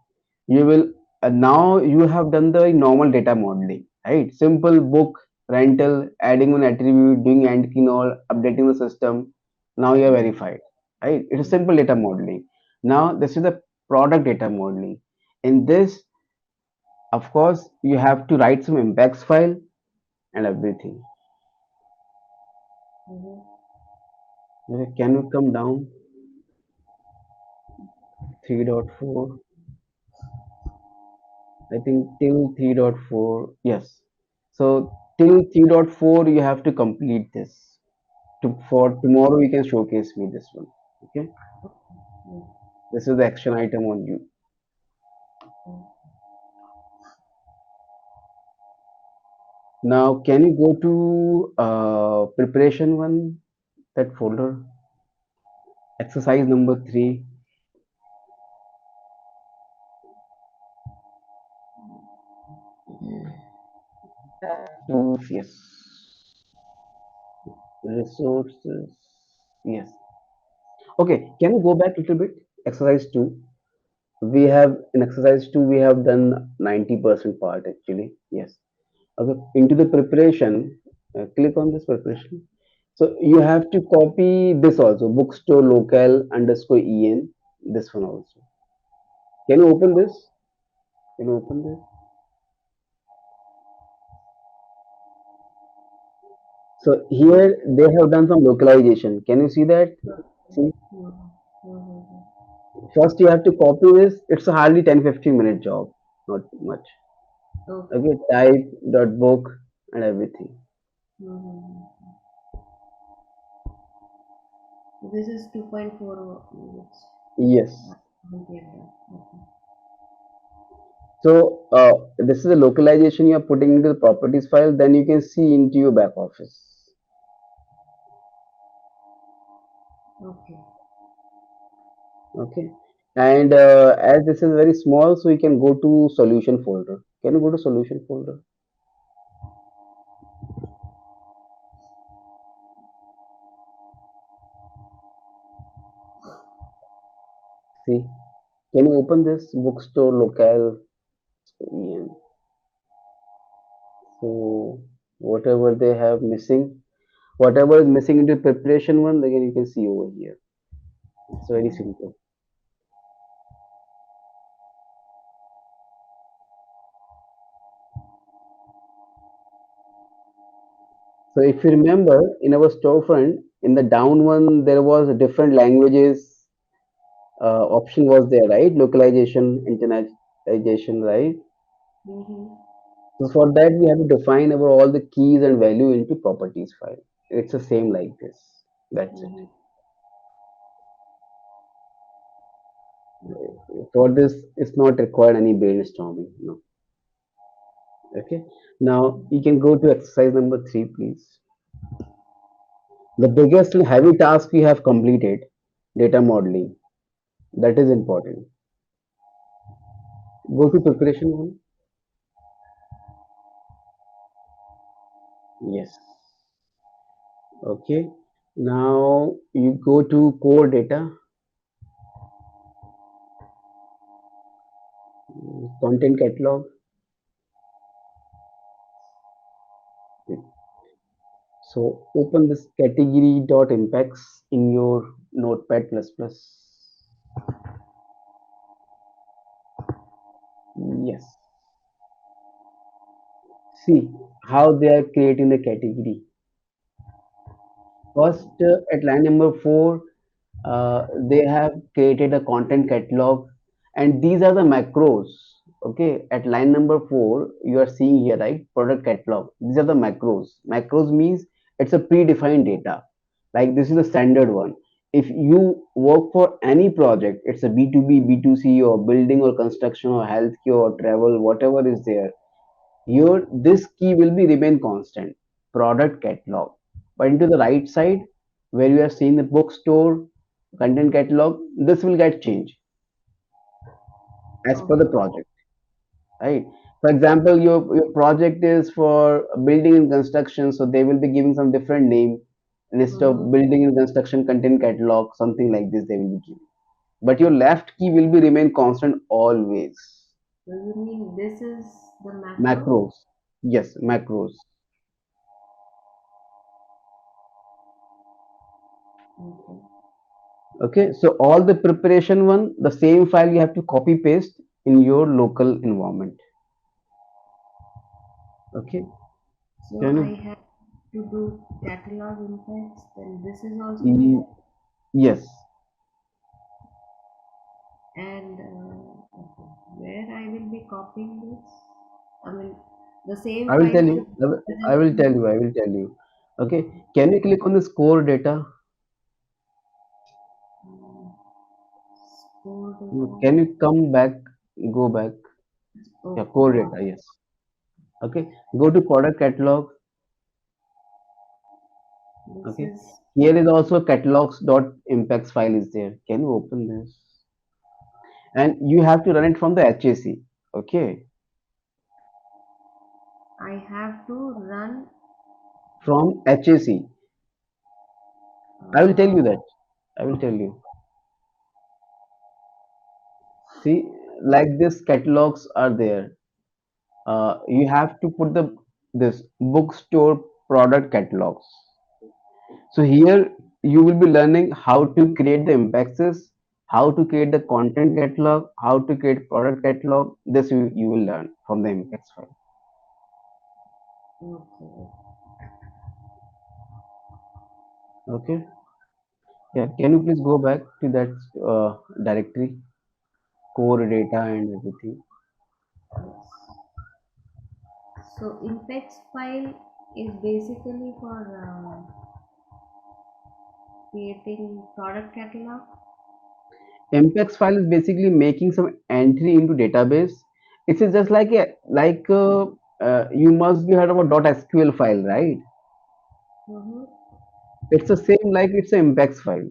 Speaker 2: you will now you have done the normal data modeling, right? Simple book rental, adding one attribute, doing and all, updating the system. Now you are verified, right? It's a simple data modeling. Now this is the product data modeling. In this, of course, you have to write some impacts file and everything.
Speaker 3: Mhm.
Speaker 2: Okay, can you come down 3.4? I think till 3.4. Yes. So till 3.4 you have to complete this. For tomorrow you can showcase me this one. Okay.
Speaker 3: Mhm.
Speaker 2: This is the action item on you. Now can you go to preparation one, that folder, exercise number 3. Tools, yes. Resources, yes. Okay, can you go back a little bit? Exercise 2. We have in exercise 2 we have done 90% part actually. Yes. Okay, into the preparation, click on this preparation. So you have to copy this also, bookstore local underscore en, this one also. Can you open this? Can you open this? So here they have done some localization. Can you see that? See,
Speaker 3: Mhm. Mhm.
Speaker 2: first you have to copy this. It's a hardly 10-15 minute job, not much.
Speaker 3: Okay.
Speaker 2: Okay, type dot book and everything.
Speaker 3: Mhm. This is 2.4 which
Speaker 2: Yes.
Speaker 3: haven't yet done. Okay.
Speaker 2: So this is a localization you are putting into the properties file. Then you can see into your back office.
Speaker 3: Okay.
Speaker 2: Okay, and as this is very small, so you can go to solution folder. Can you go to solution folder? See, can you open this bookstore locale? Yeah. So whatever they have missing, whatever is missing into preparation one, again you can see over here. It's very
Speaker 3: Okay.
Speaker 2: simple. So if you remember in our storefront, in the down one there was different languages option was there, right? Localization, internationalization, right?
Speaker 3: Mm-hmm.
Speaker 2: So for that we have to define our all the keys and value into properties file. It's the same like this. That's it.
Speaker 3: Mm-hmm. Okay.
Speaker 2: For this, it's not required any brainstorming. No. Okay. Now you can go to exercise number 3, please. The biggest and heavy task we have completed, data modeling. That is important. Go to preparation one. Yes. Okay. Now you go to core data, content catalog. So open this category dot impacts in your notepad plus plus. Yes. See how they are creating the category. First, at line number 4, they have created a content catalog, and these are the macros. Okay, at line number 4, you are seeing here, right? Product catalog. These are the macros. Macros means it's a predefined data. Like this is the standard one. If you work for any project, it's a B2B, B2C, or building or construction or healthcare or travel, whatever is there, your this key will be remain constant, product catalog. But into the right side where you are seeing the bookstore content catalog, this will get changed as per the
Speaker 3: Okay.
Speaker 2: project, right? For example, your project is for building and construction, so they will be giving some different name instead of
Speaker 3: Mm-hmm.
Speaker 2: building and construction content catalog, something like this they will be giving, but your left key will be remain constant always.
Speaker 3: So you mean this is the macro?
Speaker 2: Macros. Yes, macros.
Speaker 3: Okay.
Speaker 2: Okay, so all the preparation one, the same file you have to copy paste in your local environment. Okay,
Speaker 3: So
Speaker 2: can
Speaker 3: I
Speaker 2: you?
Speaker 3: have to do catalog impacts, then this is also
Speaker 2: y-
Speaker 3: needed.
Speaker 2: Yes,
Speaker 3: And okay, where I will be copying this? I mean, the same
Speaker 2: I will
Speaker 3: file
Speaker 2: tell
Speaker 3: should
Speaker 2: you.
Speaker 3: be
Speaker 2: I
Speaker 3: present
Speaker 2: will
Speaker 3: in
Speaker 2: tell
Speaker 3: both.
Speaker 2: you. I will tell you. Okay, can you click on this core data?
Speaker 3: um, Score
Speaker 2: Can
Speaker 3: data.
Speaker 2: you come back? Go back. Yeah,
Speaker 3: Okay.
Speaker 2: core data. Yes. Okay, go to product catalog.
Speaker 3: This
Speaker 2: Okay,
Speaker 3: is,
Speaker 2: here is also catalogs dot impacts file is there. Can you open this? And you have to run it from the HAC. Okay,
Speaker 3: I have to run.
Speaker 2: from HAC. I will tell
Speaker 3: Uh,
Speaker 2: you that. I will tell you. See, like this catalogs are there. You have to put the this bookstore product catalogs. So here you will be learning how to create the impexes, how to create the content catalog, how to create product catalog. This you will learn from the impex file.
Speaker 3: okay.
Speaker 2: Okay. Yeah. Can you please go back to that directory, core data and everything?
Speaker 3: Yes. So impacts file is basically for creating product catalog.
Speaker 2: Mpex file is basically making some entry into database. It's just like you must be heard about .sql file, right?
Speaker 3: Mm-hmm.
Speaker 2: It's the same like it's an Mpex file.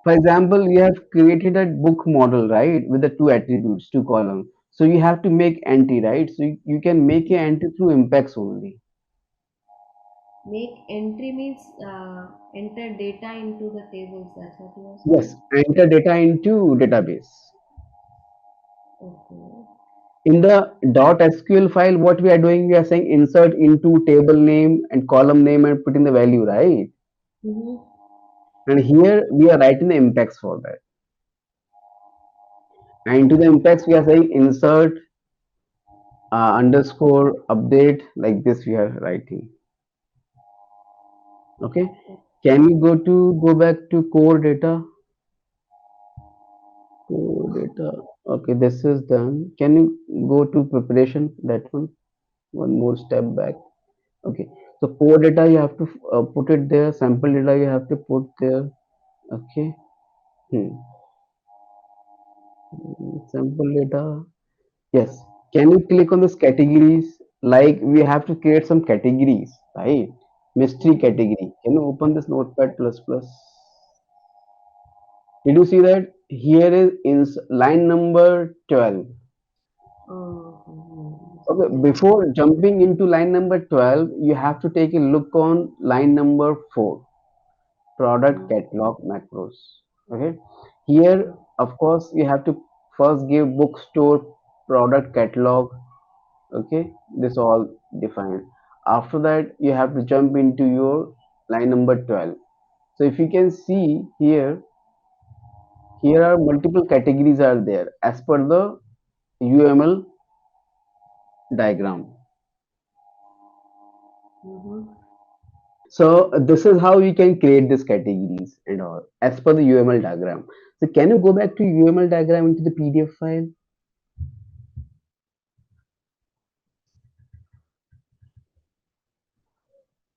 Speaker 2: For example, you have created a book model, right, with the two attributes, two columns. So you have to make entry, right? So you can make an entry through Mpex only.
Speaker 3: Make entry means enter data into the tables. That's what you are
Speaker 2: Yes,
Speaker 3: saying.
Speaker 2: enter data into database.
Speaker 3: Okay.
Speaker 2: In the .sql file, what we are doing, we are saying insert into table name and column name and put in the value, right?
Speaker 3: Mm-hmm.
Speaker 2: And here we are writing the impacts for that. And into the impacts, we are saying insert underscore update, like this we are writing. Okay. Can we go back to core data? Core data. Okay, this is done. Can you go to preparation? That one more step back. Okay. So core data you have to put it there. Sample data you have to put there. Okay. Hmm. Sample data. Yes. Can you click on this categories? Like we have to create some categories, right? Mystery
Speaker 3: Mm-hmm.
Speaker 2: category. Can you open this notepad plus plus? Did you see that? Here is in line number 12.
Speaker 3: Oh, mhm.
Speaker 2: Okay,
Speaker 3: Just
Speaker 2: before jumping into line number 12, you have to take a look on line number 4, product
Speaker 3: mm,
Speaker 2: catalog macros. Okay, here, of course, you have to first give bookstore product catalog. Okay, this all defined. After that, you have to jump into your line number 12. So if you can see here, here are multiple categories are there as per the UML diagram.
Speaker 3: mm-hmm.
Speaker 2: So this is how you can create these categories and all as per the UML diagram. So can you go back to UML diagram into the PDF file?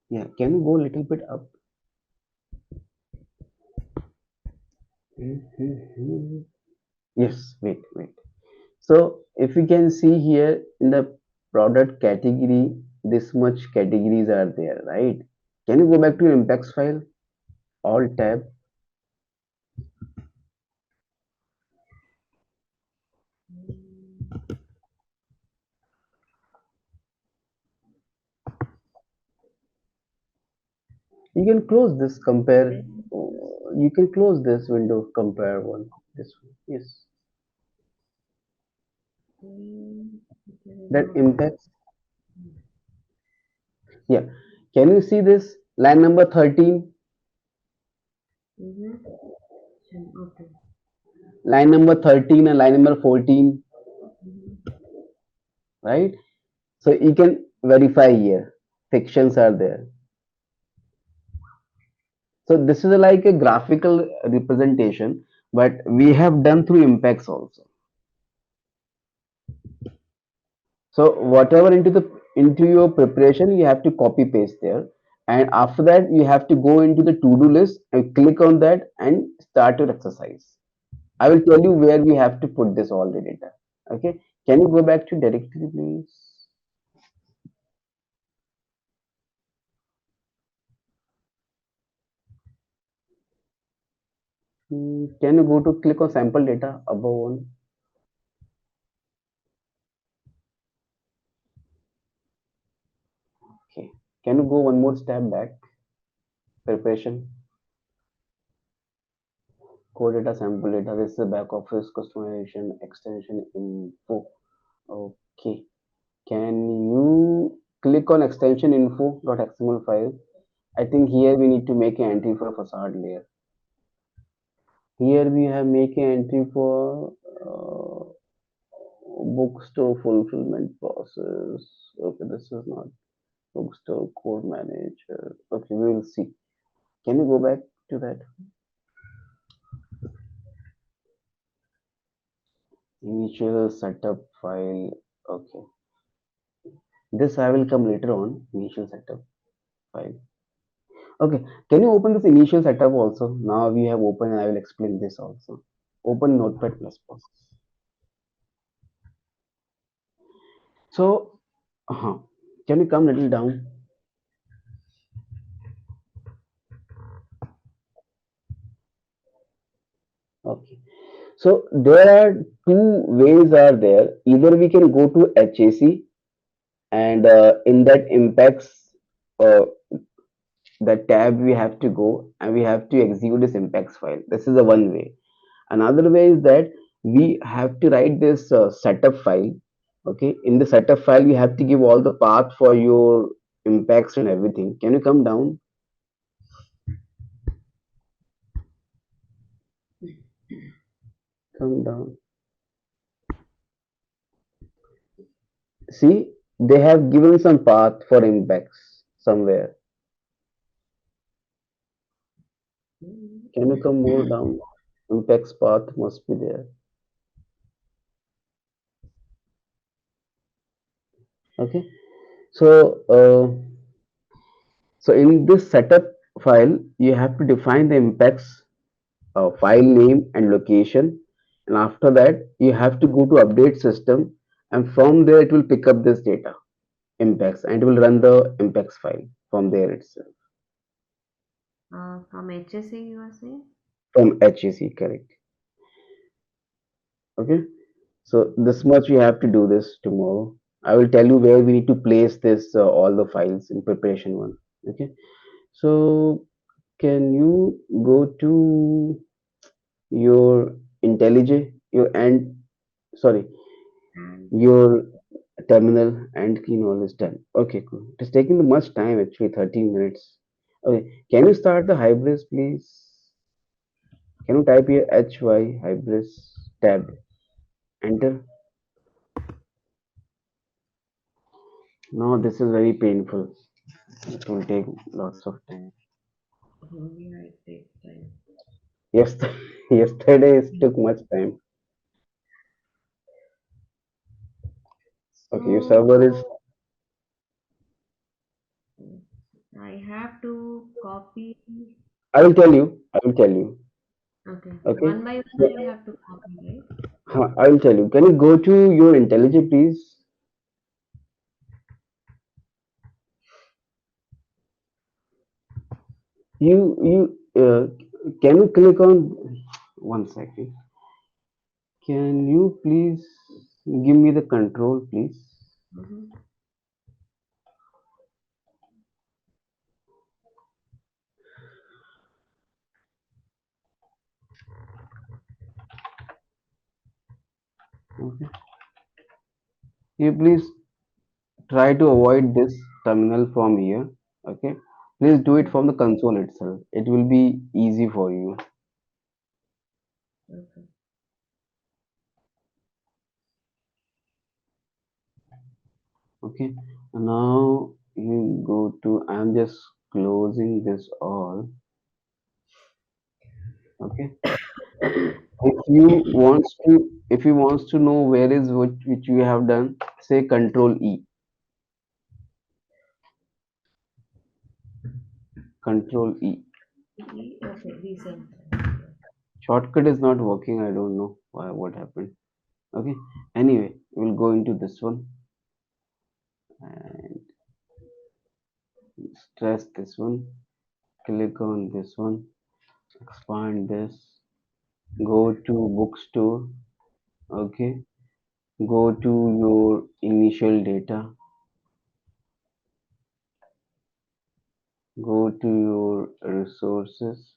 Speaker 2: Yeah, can you go a little bit up? Mhm. Yes, wait. So if you can see here in the product category, this much categories are there, right? Can you go back to your impacts file? All tab. You can close this compare. You can close this window compare one. This one. Yes.
Speaker 3: It is
Speaker 2: That
Speaker 3: not there.
Speaker 2: impacts. Yeah. Can you see this line number 13?
Speaker 3: Mm-hmm. Okay.
Speaker 2: Line number 13 and line number 14,
Speaker 3: Mm-hmm.
Speaker 2: right? So you can verify here. Fictions are there. So this is like a graphical representation, but we have done through impacts also. So whatever into your preparation, you have to copy paste there. And after that, you have to go into the to-do list and click on that and start your exercise. I will tell you where we have to put this all the data. Okay. Can you go back to directory, please? Can you go to click on sample data above one? Okay. Can you go one more step back? Preparation, core data, sample data. This is the back office customization extension info. Okay. Can you click on extension info.xml file? I think here we need to make an entry for facade layer. Here we have make an entry for bookstore fulfillment process. Okay, this is not bookstore code manager. Okay, we will see. Can you go back to that initial setup file? Okay, this I will come later on. Initial setup file. Okay, can you open this initial setup also? Now we have opened and I will explain this also. Open Notepad++. So, can you come little down? Okay. So there are two ways are there. Either we can go to HAC and in that impacts uh, that tab we have to go and we have to execute this impacts file. This is the one way. Another way is that we have to write this setup file. Okay, in the setup file we have to give all the path for your impacts and everything. Can you come down? Come down. See, they have given some path for impacts somewhere. Can you come more down? Impacts path must be there. Okay, so so in this setup file, you have to define the impacts, file name and location, and after that you have to go to update system, and from there it will pick up this data impacts and it will run the impacts file from there itself.
Speaker 3: From HSA, you are saying?
Speaker 2: From HEC, correct. Okay, so this much we have to do this tomorrow. I will tell you where we need to place this all the files in preparation one. Okay, so can you go to your IntelliJ, your and sorry,
Speaker 3: And
Speaker 2: your terminal and key all is done. Okay, cool. It is taking much time actually, 13 minutes. Okay, can you start the Hybris, please? Can you type here HY Hybris tab? Enter. No, this is very painful. It will take lots of time.
Speaker 3: yeah, it takes time.
Speaker 2: Yes, yesterday it took much time. Okay, your
Speaker 3: So
Speaker 2: server is.
Speaker 3: I have to copy.
Speaker 2: I will tell you. I will tell you.
Speaker 3: Okay,
Speaker 2: Okay.
Speaker 3: one by one
Speaker 2: So,
Speaker 3: I will have to copy, right?
Speaker 2: I will tell you. Can you go to your IntelliJ, please? You can you click on one second? Can you please give me the control, please?
Speaker 3: Mm-hmm.
Speaker 2: Okay. You please try to avoid this terminal from here. Okay. Please do it from the console itself. It will be easy for you.
Speaker 3: Okay.
Speaker 2: Okay. Now you go to. I'm just closing this all. Okay. If you wants to know where is which you have done, say Control E. Control E.
Speaker 3: Okay, recent.
Speaker 2: Shortcut is not working. I don't know why. What happened? Okay. Anyway, we'll go into this one and stress this one. Click on this one. Expand this. Go to bookstore. Okay. Go to your initial data. Go to your resources.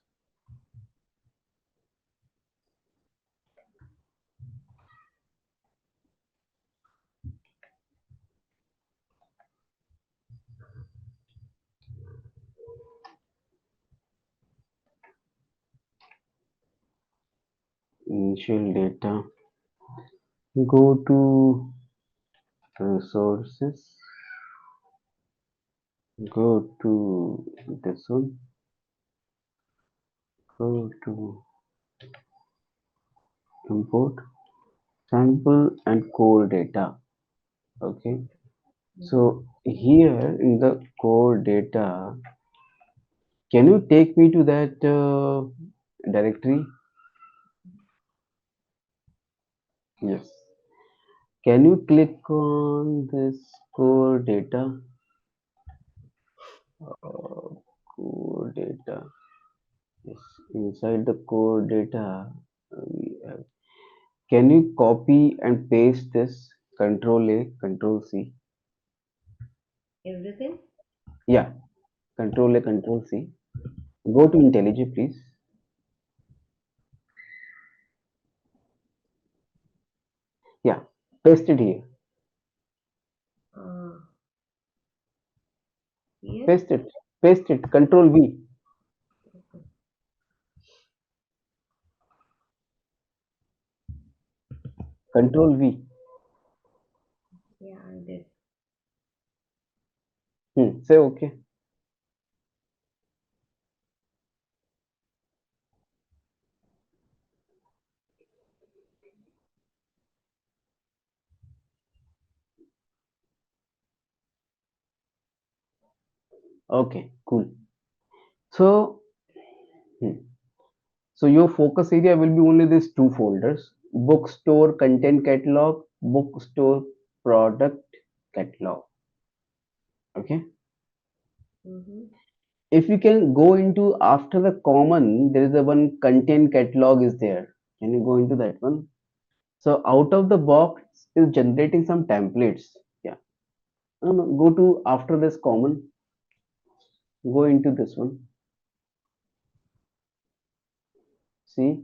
Speaker 2: Initial data. Go to resources. Go to this one. Go to import sample and core data. Okay.
Speaker 3: Mm-hmm.
Speaker 2: So here in the core data, can you take me to that directory? Yes. Can you click on this core data? Core data. Yes. Inside the core data, we have. Can you copy and paste this? Control A, Control C.
Speaker 3: Everything?
Speaker 2: Yeah. Control A, Control C. Go to IntelliJ, please. Yeah, paste it here.
Speaker 3: Uh, here.
Speaker 2: Paste it. Paste it. Control V.
Speaker 3: Okay.
Speaker 2: Control V.
Speaker 3: Yeah, I did.
Speaker 2: Say okay. Okay, cool. So, hmm, so your focus area will be only these two folders: bookstore content catalog, bookstore product catalog. Okay.
Speaker 3: Mm-hmm.
Speaker 2: If you can go into after the common, there is a one content catalog is there. Can you go into that one? So out of the box is generating some templates. Yeah. No, no, go to after this common, go into this one. See,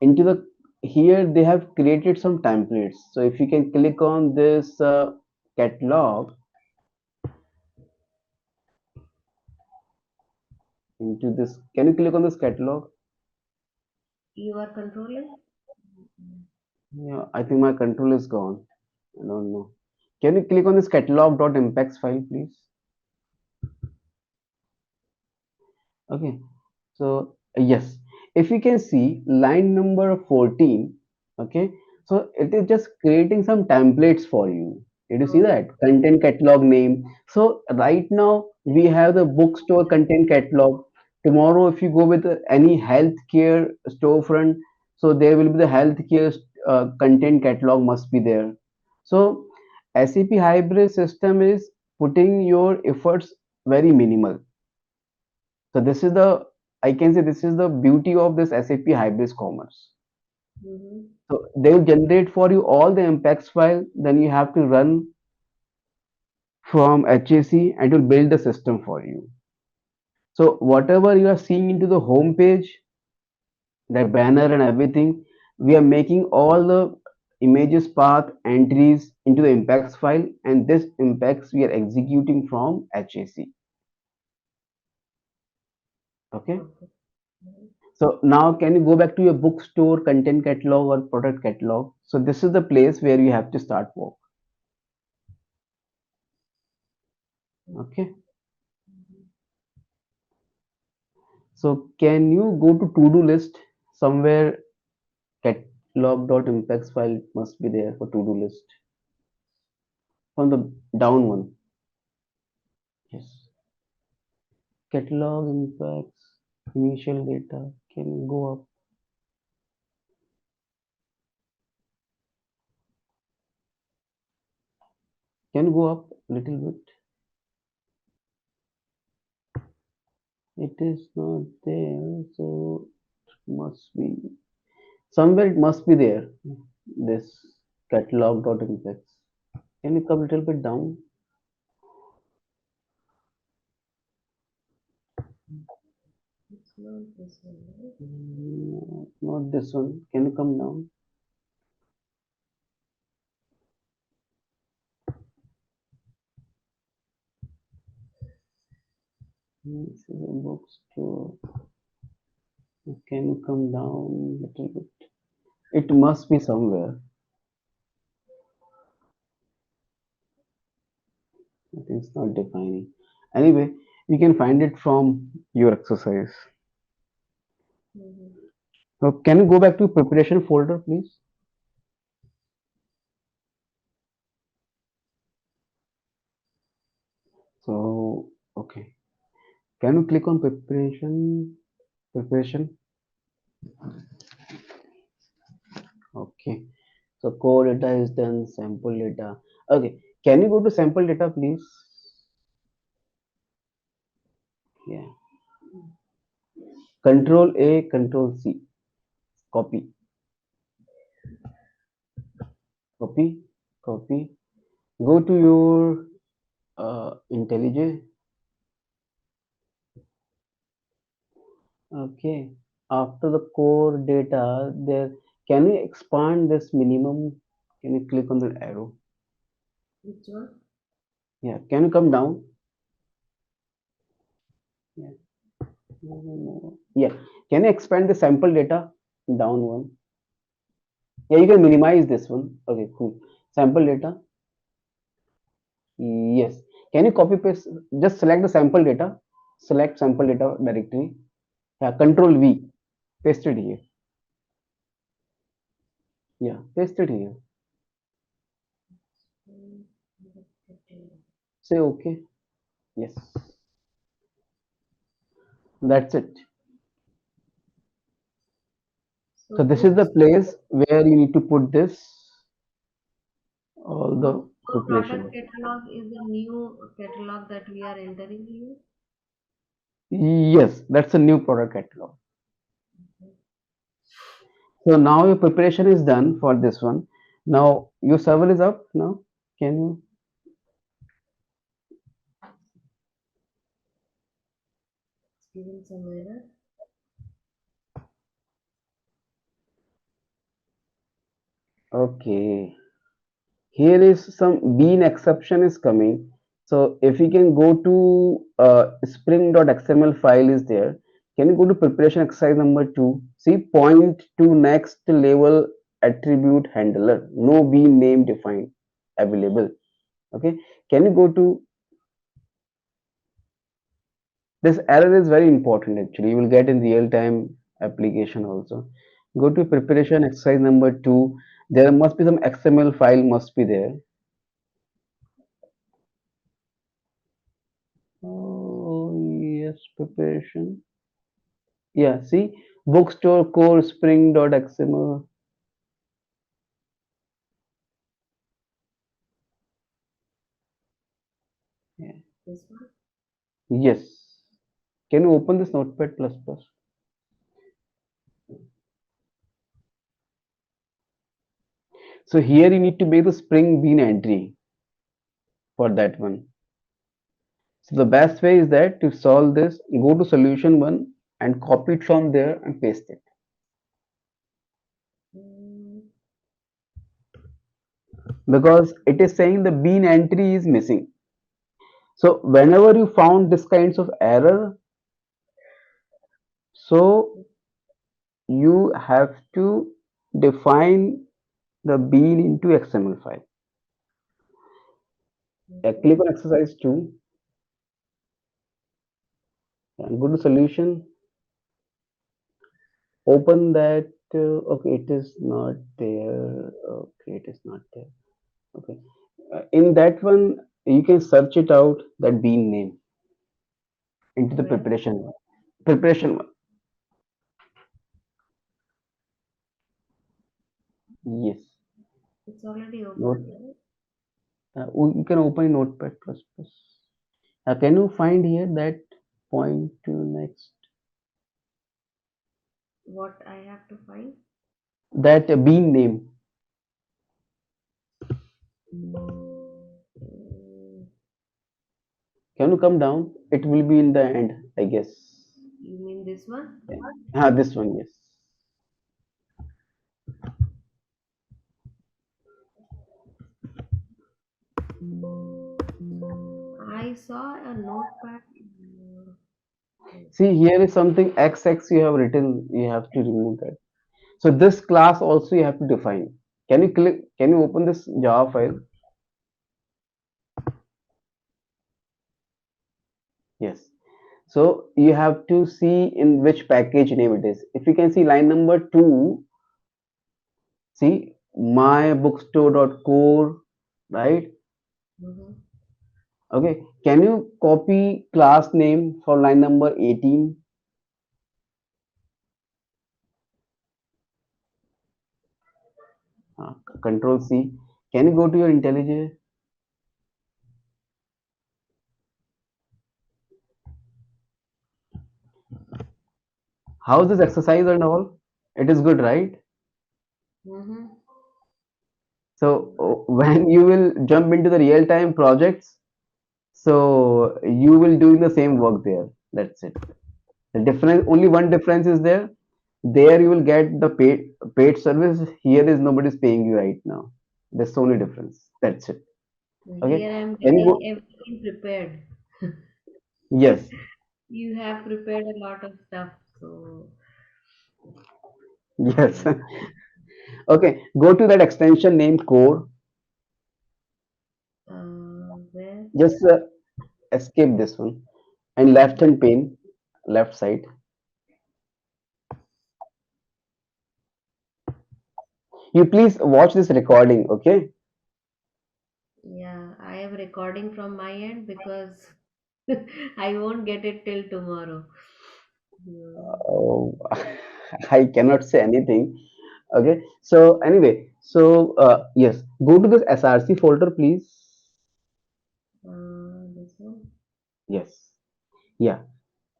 Speaker 2: into the here they have created some templates. So if you can click on this catalog into this, can you click on this catalog?
Speaker 3: You are controlling?
Speaker 2: Yeah, I think my control is gone. I don't know. Can you click on this catalog.impacts file, please? Okay. So yes, if you can see line number 14, okay, so it is just creating some templates for you. Did you see
Speaker 3: Okay.
Speaker 2: that? Content catalog name. So right now we have the bookstore content catalog. Tomorrow, if you go with any healthcare storefront, so there will be the healthcare content catalog must be there. So SAP hybrid system is putting your efforts very minimal. So this is the, I can say this is the beauty of this SAP Hybris Commerce.
Speaker 3: Mm-hmm.
Speaker 2: So they will generate for you all the impacts file, then you have to run from HAC and it will build the system for you. So whatever you are seeing into the home page, the banner and everything, we are making all the images path entries into the impacts file, and this impacts we are executing from HAC. Okay.
Speaker 3: Okay. Mhm.
Speaker 2: So now can you go back to your bookstore content catalog or product catalog? So this is the place where you have to start work. Okay. So can you go to to-do list somewhere catalog.impacts file must be there for to-do list from the down one. Yes. Catalog impacts initial data. Can you go up? Can you go up a little bit? It is not there, so must be somewhere it must be there. This catalog.impacts. Can you come a little bit down?
Speaker 3: It's not this one, right?
Speaker 2: Not this one. Can you come down? This is a bookstore. Can you come down a little bit? It must be somewhere. I think it's not defining. Anyway, you can find it from your exercise.
Speaker 3: Mm-hmm.
Speaker 2: So can you go back to preparation folder, please? So, okay. Can you click on preparation? Preparation. Okay. So core data is done, sample data. Okay. Can you go to sample data, please? Yeah. Control A, Control C. Copy, copy, copy. Go to your IntelliJ. Okay. After the core data, there can you expand this minimum? Can you click on the arrow?
Speaker 3: Which one?
Speaker 2: Yeah. Can you come down? Yeah. Yeah. Can you expand the sample data? Down one. Yeah, you can minimize this one. Okay, cool. Sample data. Yes. Can you copy paste? Just select the sample data. Select sample data directory. Yeah. Control V. Paste it here. Yeah. Paste it here.
Speaker 3: Mm,
Speaker 2: Say okay. Yes. That's it.
Speaker 3: So
Speaker 2: So this is the
Speaker 3: books,
Speaker 2: place where you need to put this all the
Speaker 3: so product
Speaker 2: preparation.
Speaker 3: catalog is the new catalog that we are entering here.
Speaker 2: Yes, that's a new product catalog. So now your preparation is done for this one. Now your server is up now. Can you?
Speaker 3: It's giving some error.
Speaker 2: Okay. Here is some bean exception is coming. So if you can go to spring.xml file is there. Can you go to preparation exercise number 2? See point to next level attribute handler. No bean name defined available. Okay. Can you go to this error is very important actually. You will get in real time application also. Go to preparation exercise number 2. There must be some XML file must be there. Oh, yes, preparation. Yeah, see, bookstore core spring.xml. Yeah.
Speaker 3: This one.
Speaker 2: Yes. Can you open this notepad plus plus? So here you need to make the spring bean entry for that one. So the best way is that to solve this, go to solution one and copy it from there and paste it.
Speaker 3: Mm,
Speaker 2: Because it is saying the bean entry is missing. So whenever you found this kinds of error, so you have to define the bean into XML file.
Speaker 3: okay.
Speaker 2: Click on exercise 2 and go to solution. Open that. Okay, it is not there. Okay, it is not there. Okay. In that one, you can search it out that bean name into the
Speaker 3: Where?
Speaker 2: preparation one. Preparation one. Yes.
Speaker 3: It's already
Speaker 2: Note.
Speaker 3: open, right?
Speaker 2: You can open Notepad plus plus. Can you find here that point to next?
Speaker 3: What I have to find?
Speaker 2: That bean name.
Speaker 3: Mm,
Speaker 2: Can you come down? It will be in the end, I guess.
Speaker 3: you mean this one?
Speaker 2: Yeah. Ah, this one, yes.
Speaker 3: I saw a notepad.
Speaker 2: See, here is something XX you have written. You have to remove that. So this class also you have to define. Can you click? Can you open this Java file? Yes. So you have to see in which package name it is. If you can see line number 2, see my bookstore.core, right?
Speaker 3: Mm-hmm.
Speaker 2: Okay. Can you copy class name for line number 18? Uh, Control C. Can you go to your IntelliJ? How's this exercise and all? It is good, right?
Speaker 3: Mm-hmm.
Speaker 2: So when you will jump into the real time projects, so you will doing the same work there. That's it. The difference, only one difference is there. There you will get the paid service. Here is nobody's paying you right now. That's the only difference. That's it. Okay.
Speaker 3: Here I'm
Speaker 2: Can you
Speaker 3: getting
Speaker 2: go?
Speaker 3: everything prepared.
Speaker 2: Yes.
Speaker 3: You have prepared a lot of stuff, so
Speaker 2: Yes.
Speaker 3: yeah.
Speaker 2: Okay. Go to that extension named core.
Speaker 3: Where?
Speaker 2: Just escape this one and left
Speaker 3: Okay.
Speaker 2: hand pane, left side. You please watch this recording. Okay.
Speaker 3: Yeah, I am recording from my end because I won't get it till tomorrow. Hmm.
Speaker 2: Oh, I cannot say anything. Okay. So anyway, so yes, go to this SRC folder, please.
Speaker 3: This one.
Speaker 2: Yes. Yeah.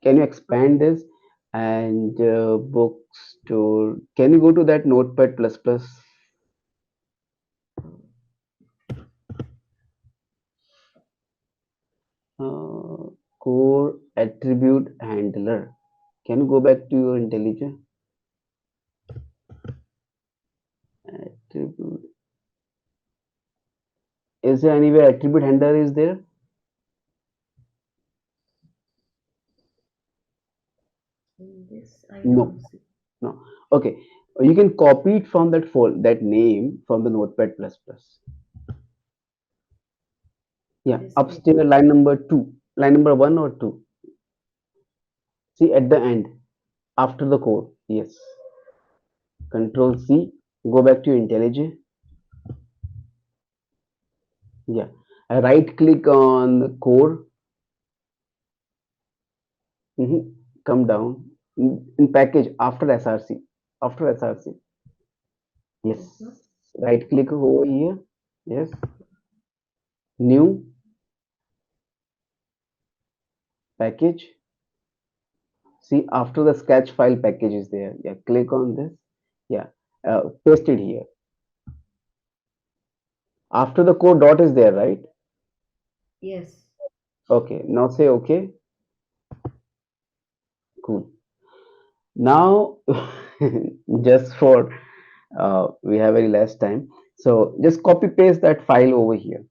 Speaker 2: Can you expand this and bookstore? Can you go to that Notepad plus plus uh, core attribute handler? Can you go back to your intelligent attribute? Is there anywhere attribute handler is there?
Speaker 3: In this, I
Speaker 2: No,
Speaker 3: don't see.
Speaker 2: no. Okay, you can copy it from that that name from the Notepad plus plus. Yeah,
Speaker 3: This page.
Speaker 2: upstairs line number two, line number one or two. See at the end after the code. Yes. Control C. Go back to your IntelliJ. Yeah. Right click on the core. Come down in package after SRC. After SRC.
Speaker 3: This
Speaker 2: Yes.
Speaker 3: one.
Speaker 2: Right click over here. Yes. New package. See after the sketch file package is there. Yeah. Click on this. Yeah. Paste it here. After the code dot is there, right?
Speaker 3: Yes.
Speaker 2: Okay. Now say okay. Cool. Now, just for we have very less time, so just copy paste that file over here.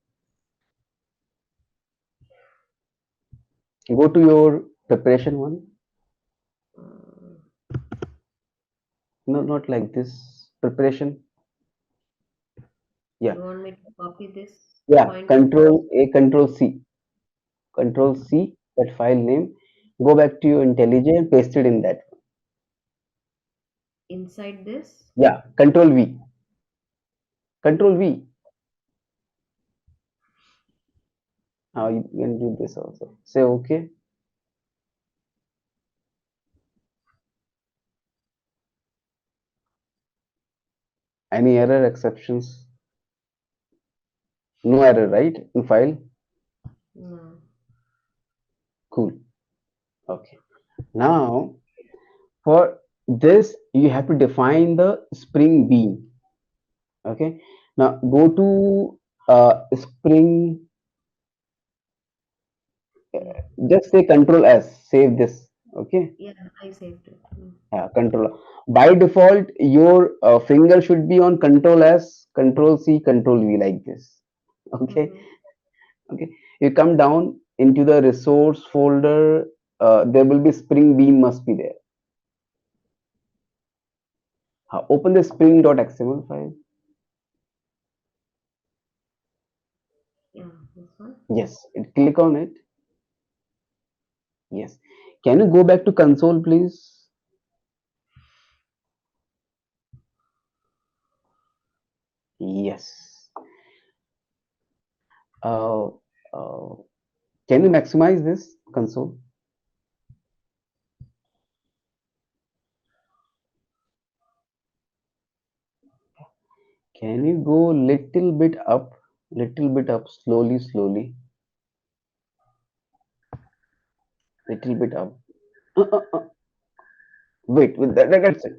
Speaker 2: Go to your preparation one.
Speaker 3: Uh,
Speaker 2: No, not like this. Preparation. Yeah,
Speaker 3: you want me to copy this
Speaker 2: yeah.
Speaker 3: point of
Speaker 2: Control A, Control C, Control C. That file name. Go back to your IntelliJ and paste it in that.
Speaker 3: inside this?
Speaker 2: Yeah, Control V, Control V. You can do this also. Say okay. Any error, exceptions? No error, right? In file.
Speaker 3: No.
Speaker 2: Cool. Okay. Now for this, you have to define the spring bean. Okay. Now go to spring.
Speaker 3: Yeah.
Speaker 2: Just say Control S. Save this. Okay.
Speaker 3: Yeah, I saved it.
Speaker 2: Control. By default, your finger should be on Control S, Control C, Control V like this. Okay.
Speaker 3: Mm-hmm.
Speaker 2: Okay. You come down into the resource folder. There will be spring bean must be there. Open the spring.xml file.
Speaker 3: Yeah, this one.
Speaker 2: Yes. Click on it. Yes. Can you go back to console, please? Yes. Uh, uh, can you maximize this console? Can you go little bit up, slowly, slowly, little bit up. Uh, uh, uh. Wait, with that's it.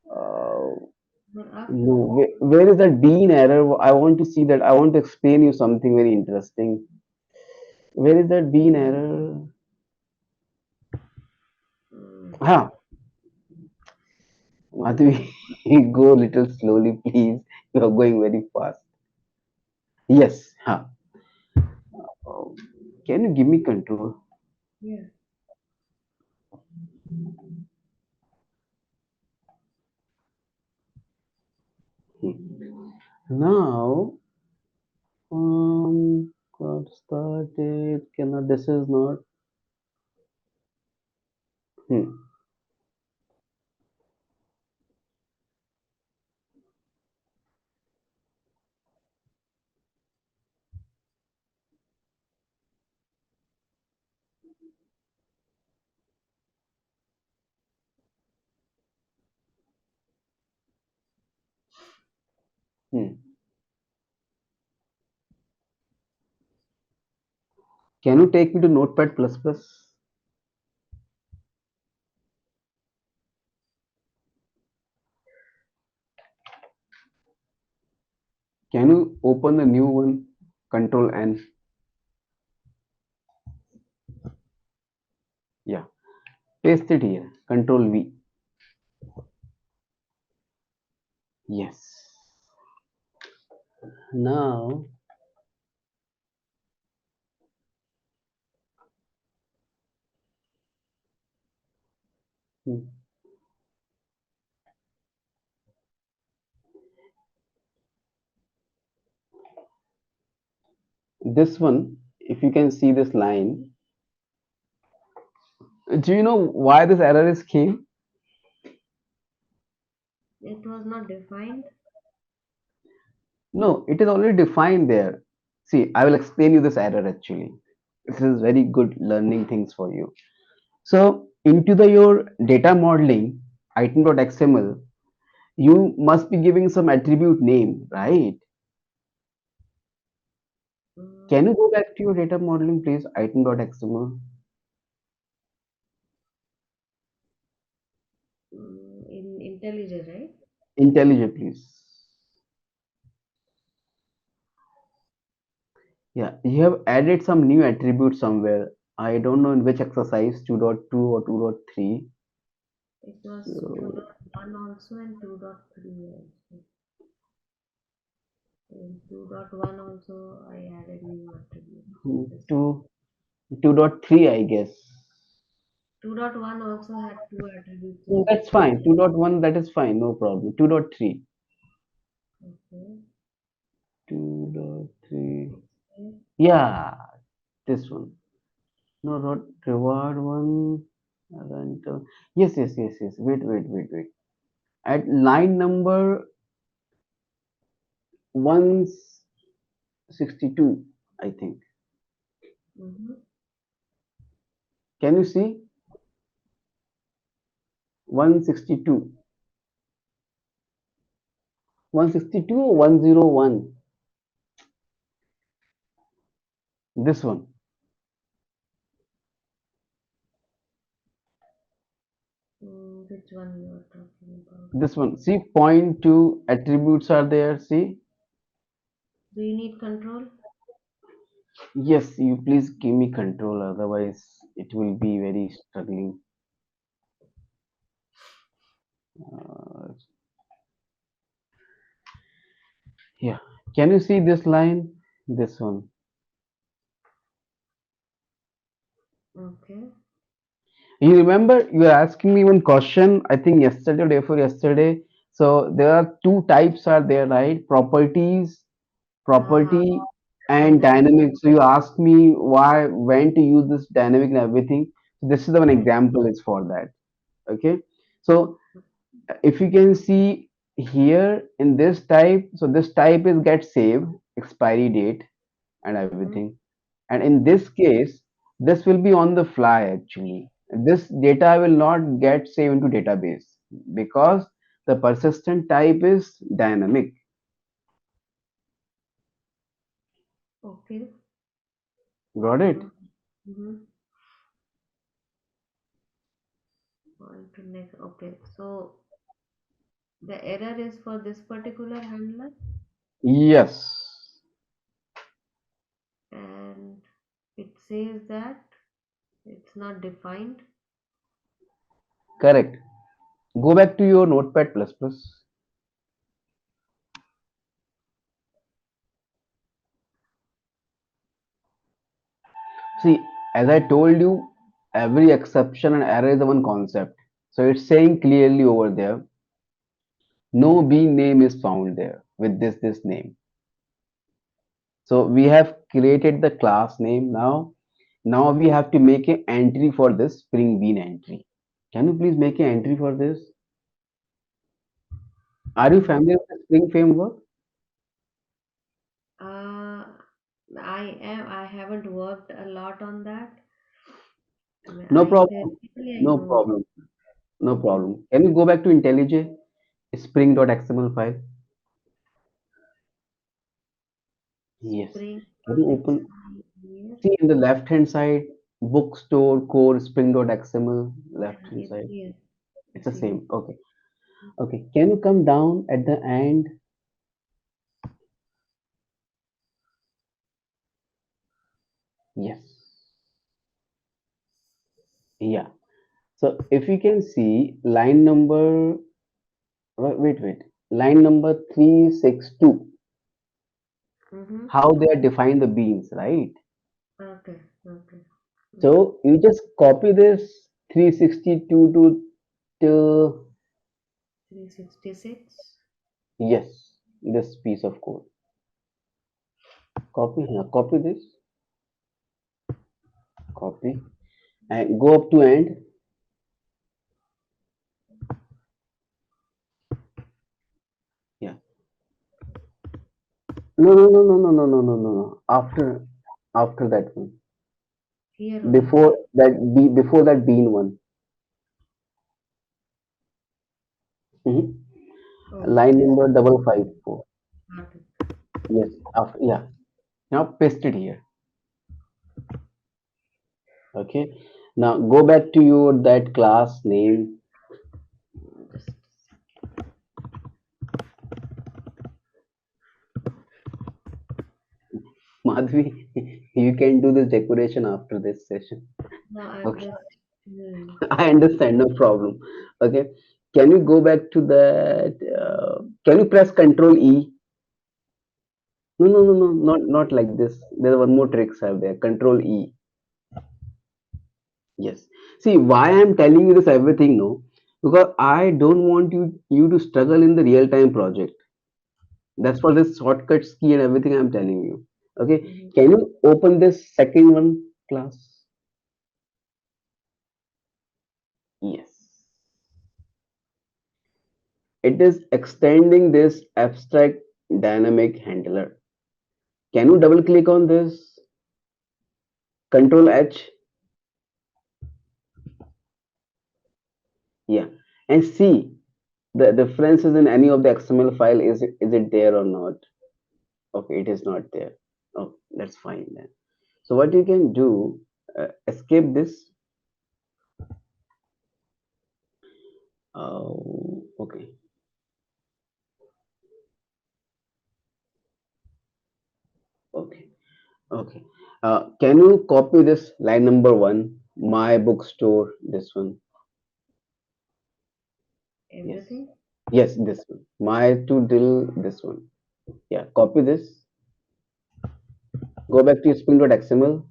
Speaker 2: Uh,
Speaker 3: More up.
Speaker 2: no, where is that bean error? I want to see that. I want to explain you something very interesting. Where is that bean error? Ah, Madhvi, go little slowly, please. You are going very fast. Yes. Huh. Oh, can you give me control?
Speaker 3: Yeah.
Speaker 2: Hmm. Now, got started. Cannot. This is not. Hmm. Hmm. Can you take me to Notepad plus plus? Can you open the new one? Control N. Yeah. Paste it here. Control V. Yes. Now, hmm, this one, if you can see this line, do you know why this error is came?
Speaker 3: It was not defined.
Speaker 2: No, it is already defined there. See, I will explain you this error actually. This is very good learning things for you. So, into the your data modeling item.xml, you must be giving some attribute name, right? Can
Speaker 3: Mm,
Speaker 2: you go back to your data modeling, please? Item.xml.
Speaker 3: in IntelliJ, right?
Speaker 2: IntelliJ, please. Yeah, you have added some new attribute somewhere. I don't know in which exercise 2.2 or 2.3.
Speaker 3: It was
Speaker 2: So
Speaker 3: 2.1 also and 2.3 also. In 2.1 also, I added new attributes. This
Speaker 2: 2 2.3, I guess.
Speaker 3: 2.1 also had two attributes in
Speaker 2: That's
Speaker 3: it.
Speaker 2: fine. 2.1, that is fine, no problem. 2.3.
Speaker 3: Okay.
Speaker 2: 2.3.
Speaker 3: Okay.
Speaker 2: Yeah, this one. No, not reward one. Rental. Yes, yes, yes, yes. Wait. At line number 162, I think.
Speaker 3: Mm-hmm.
Speaker 2: Can you see? 162. 162 or 101? This one.
Speaker 3: Which one you are talking about?
Speaker 2: This one. See, point two attributes are there. See?
Speaker 3: Do you need control?
Speaker 2: Yes, you please give me control, otherwise it will be very struggling. Uh, yeah. Can you see this line? This one.
Speaker 3: Okay.
Speaker 2: You remember you were asking me one question, I think yesterday or day before yesterday. So there are two types are there, right?
Speaker 3: Uh,
Speaker 2: Property
Speaker 3: and
Speaker 2: and
Speaker 3: dynamic.
Speaker 2: dynamic. So you asked me why, when to use this dynamic and everything. This is the one example is for that. Okay. So if you can see here in this type, so this type is get saved, expiry date and
Speaker 3: Mm-hmm.
Speaker 2: everything. And in this case, this will be on the fly actually. This data will not get saved into database because the persistent type is dynamic.
Speaker 3: Okay.
Speaker 2: Got it?
Speaker 3: Mm-hmm. On to next. Okay. So the error is for this particular handler,
Speaker 2: Yes.
Speaker 3: and it says that it's not defined.
Speaker 2: Correct. Go back to your Notepad plus plus. See, as I told you, every exception and error is one concept. So it's saying clearly over there, no bean name is found there with this name. So we have created the class name now. Now we have to make an entry for this Spring Bean entry. Can you please make an entry for this? Are you familiar with the Spring framework?
Speaker 3: Uh, I am. I haven't worked a lot on that. I mean,
Speaker 2: No
Speaker 3: I
Speaker 2: problem.
Speaker 3: theoretically I
Speaker 2: No
Speaker 3: know
Speaker 2: problem. No problem. Can you go back to IntelliJ Spring.xml file? Yes.
Speaker 3: Spring
Speaker 2: Can you open?
Speaker 3: XML here.
Speaker 2: See in the left hand side, bookstore core Spring.xml left
Speaker 3: Yeah,
Speaker 2: hand
Speaker 3: it's
Speaker 2: side.
Speaker 3: here.
Speaker 2: It's
Speaker 3: It's
Speaker 2: the
Speaker 3: here.
Speaker 2: same. Okay. Okay. Can you come down at the end? Yes. Yeah. So if you can see line number, wait, line number 362,
Speaker 3: Mm-hmm.
Speaker 2: how they are defined the beans, right?
Speaker 3: Okay. Okay. Mm.
Speaker 2: So you just copy this 362 to,
Speaker 3: 366.
Speaker 2: yes, this piece of code. Copy here, copy this, copy, and go up to end. Yeah. No. After that one.
Speaker 3: Here only.
Speaker 2: Before that bean one. Mhm.
Speaker 3: Oh,
Speaker 2: Line
Speaker 3: this
Speaker 2: number
Speaker 3: one.
Speaker 2: double five four.
Speaker 3: Got it.
Speaker 2: Yes. After, yeah. Now paste it here. Okay. Now go back to your that class name.
Speaker 3: Just
Speaker 2: Madhvi, you can do this decoration after this session.
Speaker 3: no, I'm
Speaker 2: Okay.
Speaker 3: just. Hmm.
Speaker 2: I understand, no problem. Okay. Can you go back to that? Can you press Control E? No, not like this. There are one more tricks have there. Control E. Yes. See why I'm telling you this everything, no? Because I don't want you to struggle in the real time project. That's for this shortcuts key and everything I'm telling you. Okay.
Speaker 3: Hmm.
Speaker 2: Can you open this second one, class? Yes. It is extending this abstract dynamic handler. Can you double click on this? Control H. Yeah. And see the differences in any of the XML file. Is it there or not? Okay, it is not there. Oh, that's fine then. So what you can do, escape this. Okay, okay, okay. Can you copy this line number one? My bookstore, this one. Yes,
Speaker 3: Everything.
Speaker 2: yes, this one. My to till this one. Yeah, copy this. Go back to spring.xml.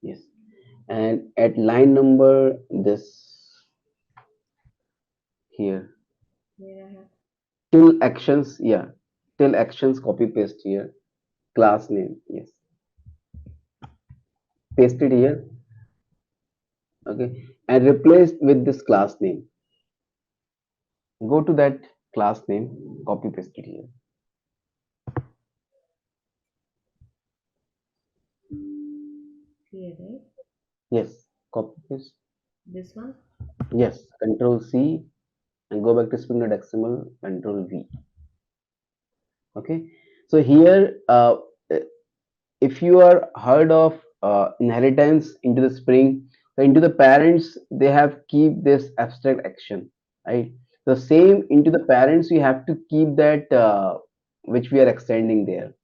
Speaker 2: Yes, and at line number this here
Speaker 3: Here I have.
Speaker 2: till actions. Yeah, till actions. Copy paste here. Class name. Yes, paste it here. Okay, and replace with this class name. Go to that class name, copy paste it here.
Speaker 3: Here, right?
Speaker 2: Yes, copy paste.
Speaker 3: This one.
Speaker 2: Yes, control C and go back to spring.xml, control V. Okay, so here, if you are heard of inheritance into the spring, so into the parents, they have keep this abstract action, right? The same into the parents, you have to keep that which we are extending there.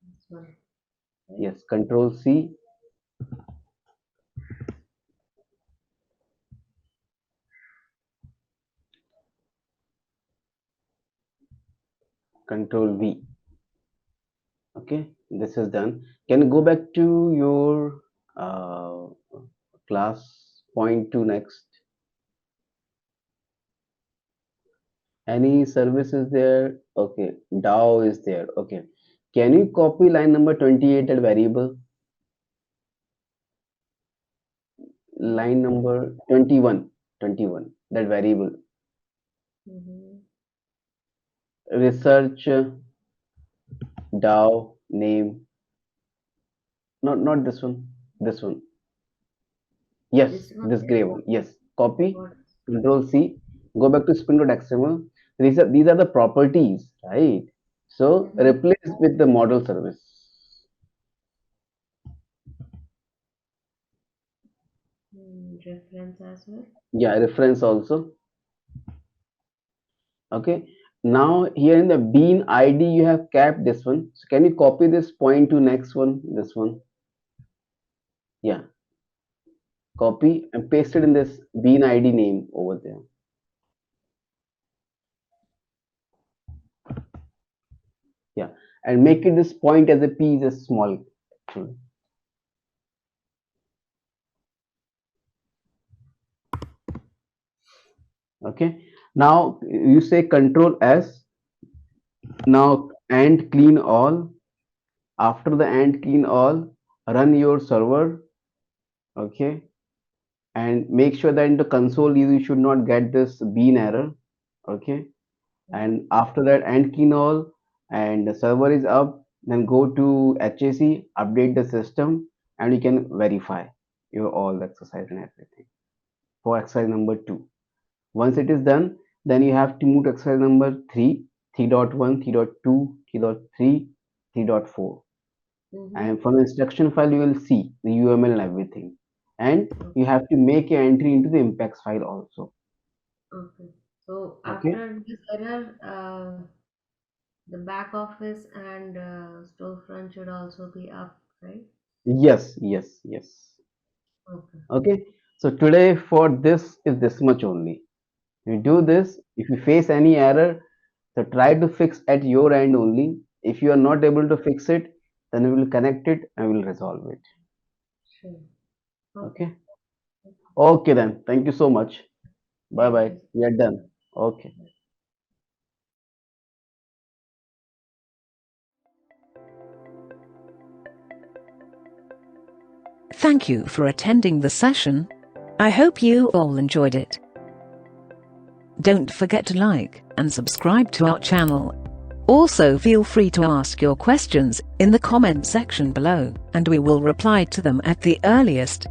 Speaker 3: This one. Right.
Speaker 2: Yes, control C. Control V. Okay, this is done. Can you go back to your class point 2 next? Any service is there? Okay, DAO is there. Okay, can you copy line number 28, that variable?
Speaker 3: What?
Speaker 2: Line number 21, 21, that variable.
Speaker 3: Mm-hmm.
Speaker 2: Research DAO name. Not this one. This one. Yes,
Speaker 3: This one?
Speaker 2: this gray one. Yes. Copy.
Speaker 3: What?
Speaker 2: Control C. Go back to spring.xml. These are the properties, right? So
Speaker 3: Mm-hmm.
Speaker 2: replace with the model service.
Speaker 3: Reference as well.
Speaker 2: Yeah, reference also. Okay. Now here in the bean ID you have kept this one. So can you copy this point to next one? This one. Yeah. Copy and paste it in this bean ID name over there. Yeah. And make it this point as a P is a small actually. Okay. Now you say control S. Now and clean all. After the and clean all, run your server. Okay. And make sure that in the console you should not get this bean error. Okay. And after that and clean all and the server is up, then go to HAC, update the system, and you can verify your all exercise and everything for exercise number 2. Once it is done, then you have to move to exercise number 3, 3.1, 3.2, 3.3, 3.4.
Speaker 3: Mm-hmm.
Speaker 2: And from the instruction file, you will see the UML and everything. And you have to make an entry into the impacts file also.
Speaker 3: Okay. So
Speaker 2: Okay.
Speaker 3: after this error, the back office and storefront should also be up, right?
Speaker 2: Yes, yes, yes.
Speaker 3: Okay.
Speaker 2: Okay. So today for this is this much only. You do this. If you face any error, so try to fix at your end only. If you are not able to fix it, then we will connect it and we will resolve it.
Speaker 3: Sure. Okay.
Speaker 2: Okay. Okay then. Thank you so much. Bye
Speaker 3: Thank
Speaker 2: bye.
Speaker 3: you.
Speaker 2: We are done. Okay.
Speaker 1: Thank you for attending the session. I hope you all enjoyed it. Don't forget to like and subscribe to our channel. Also feel free to ask your questions in the comment section below, and we will reply to them at the earliest.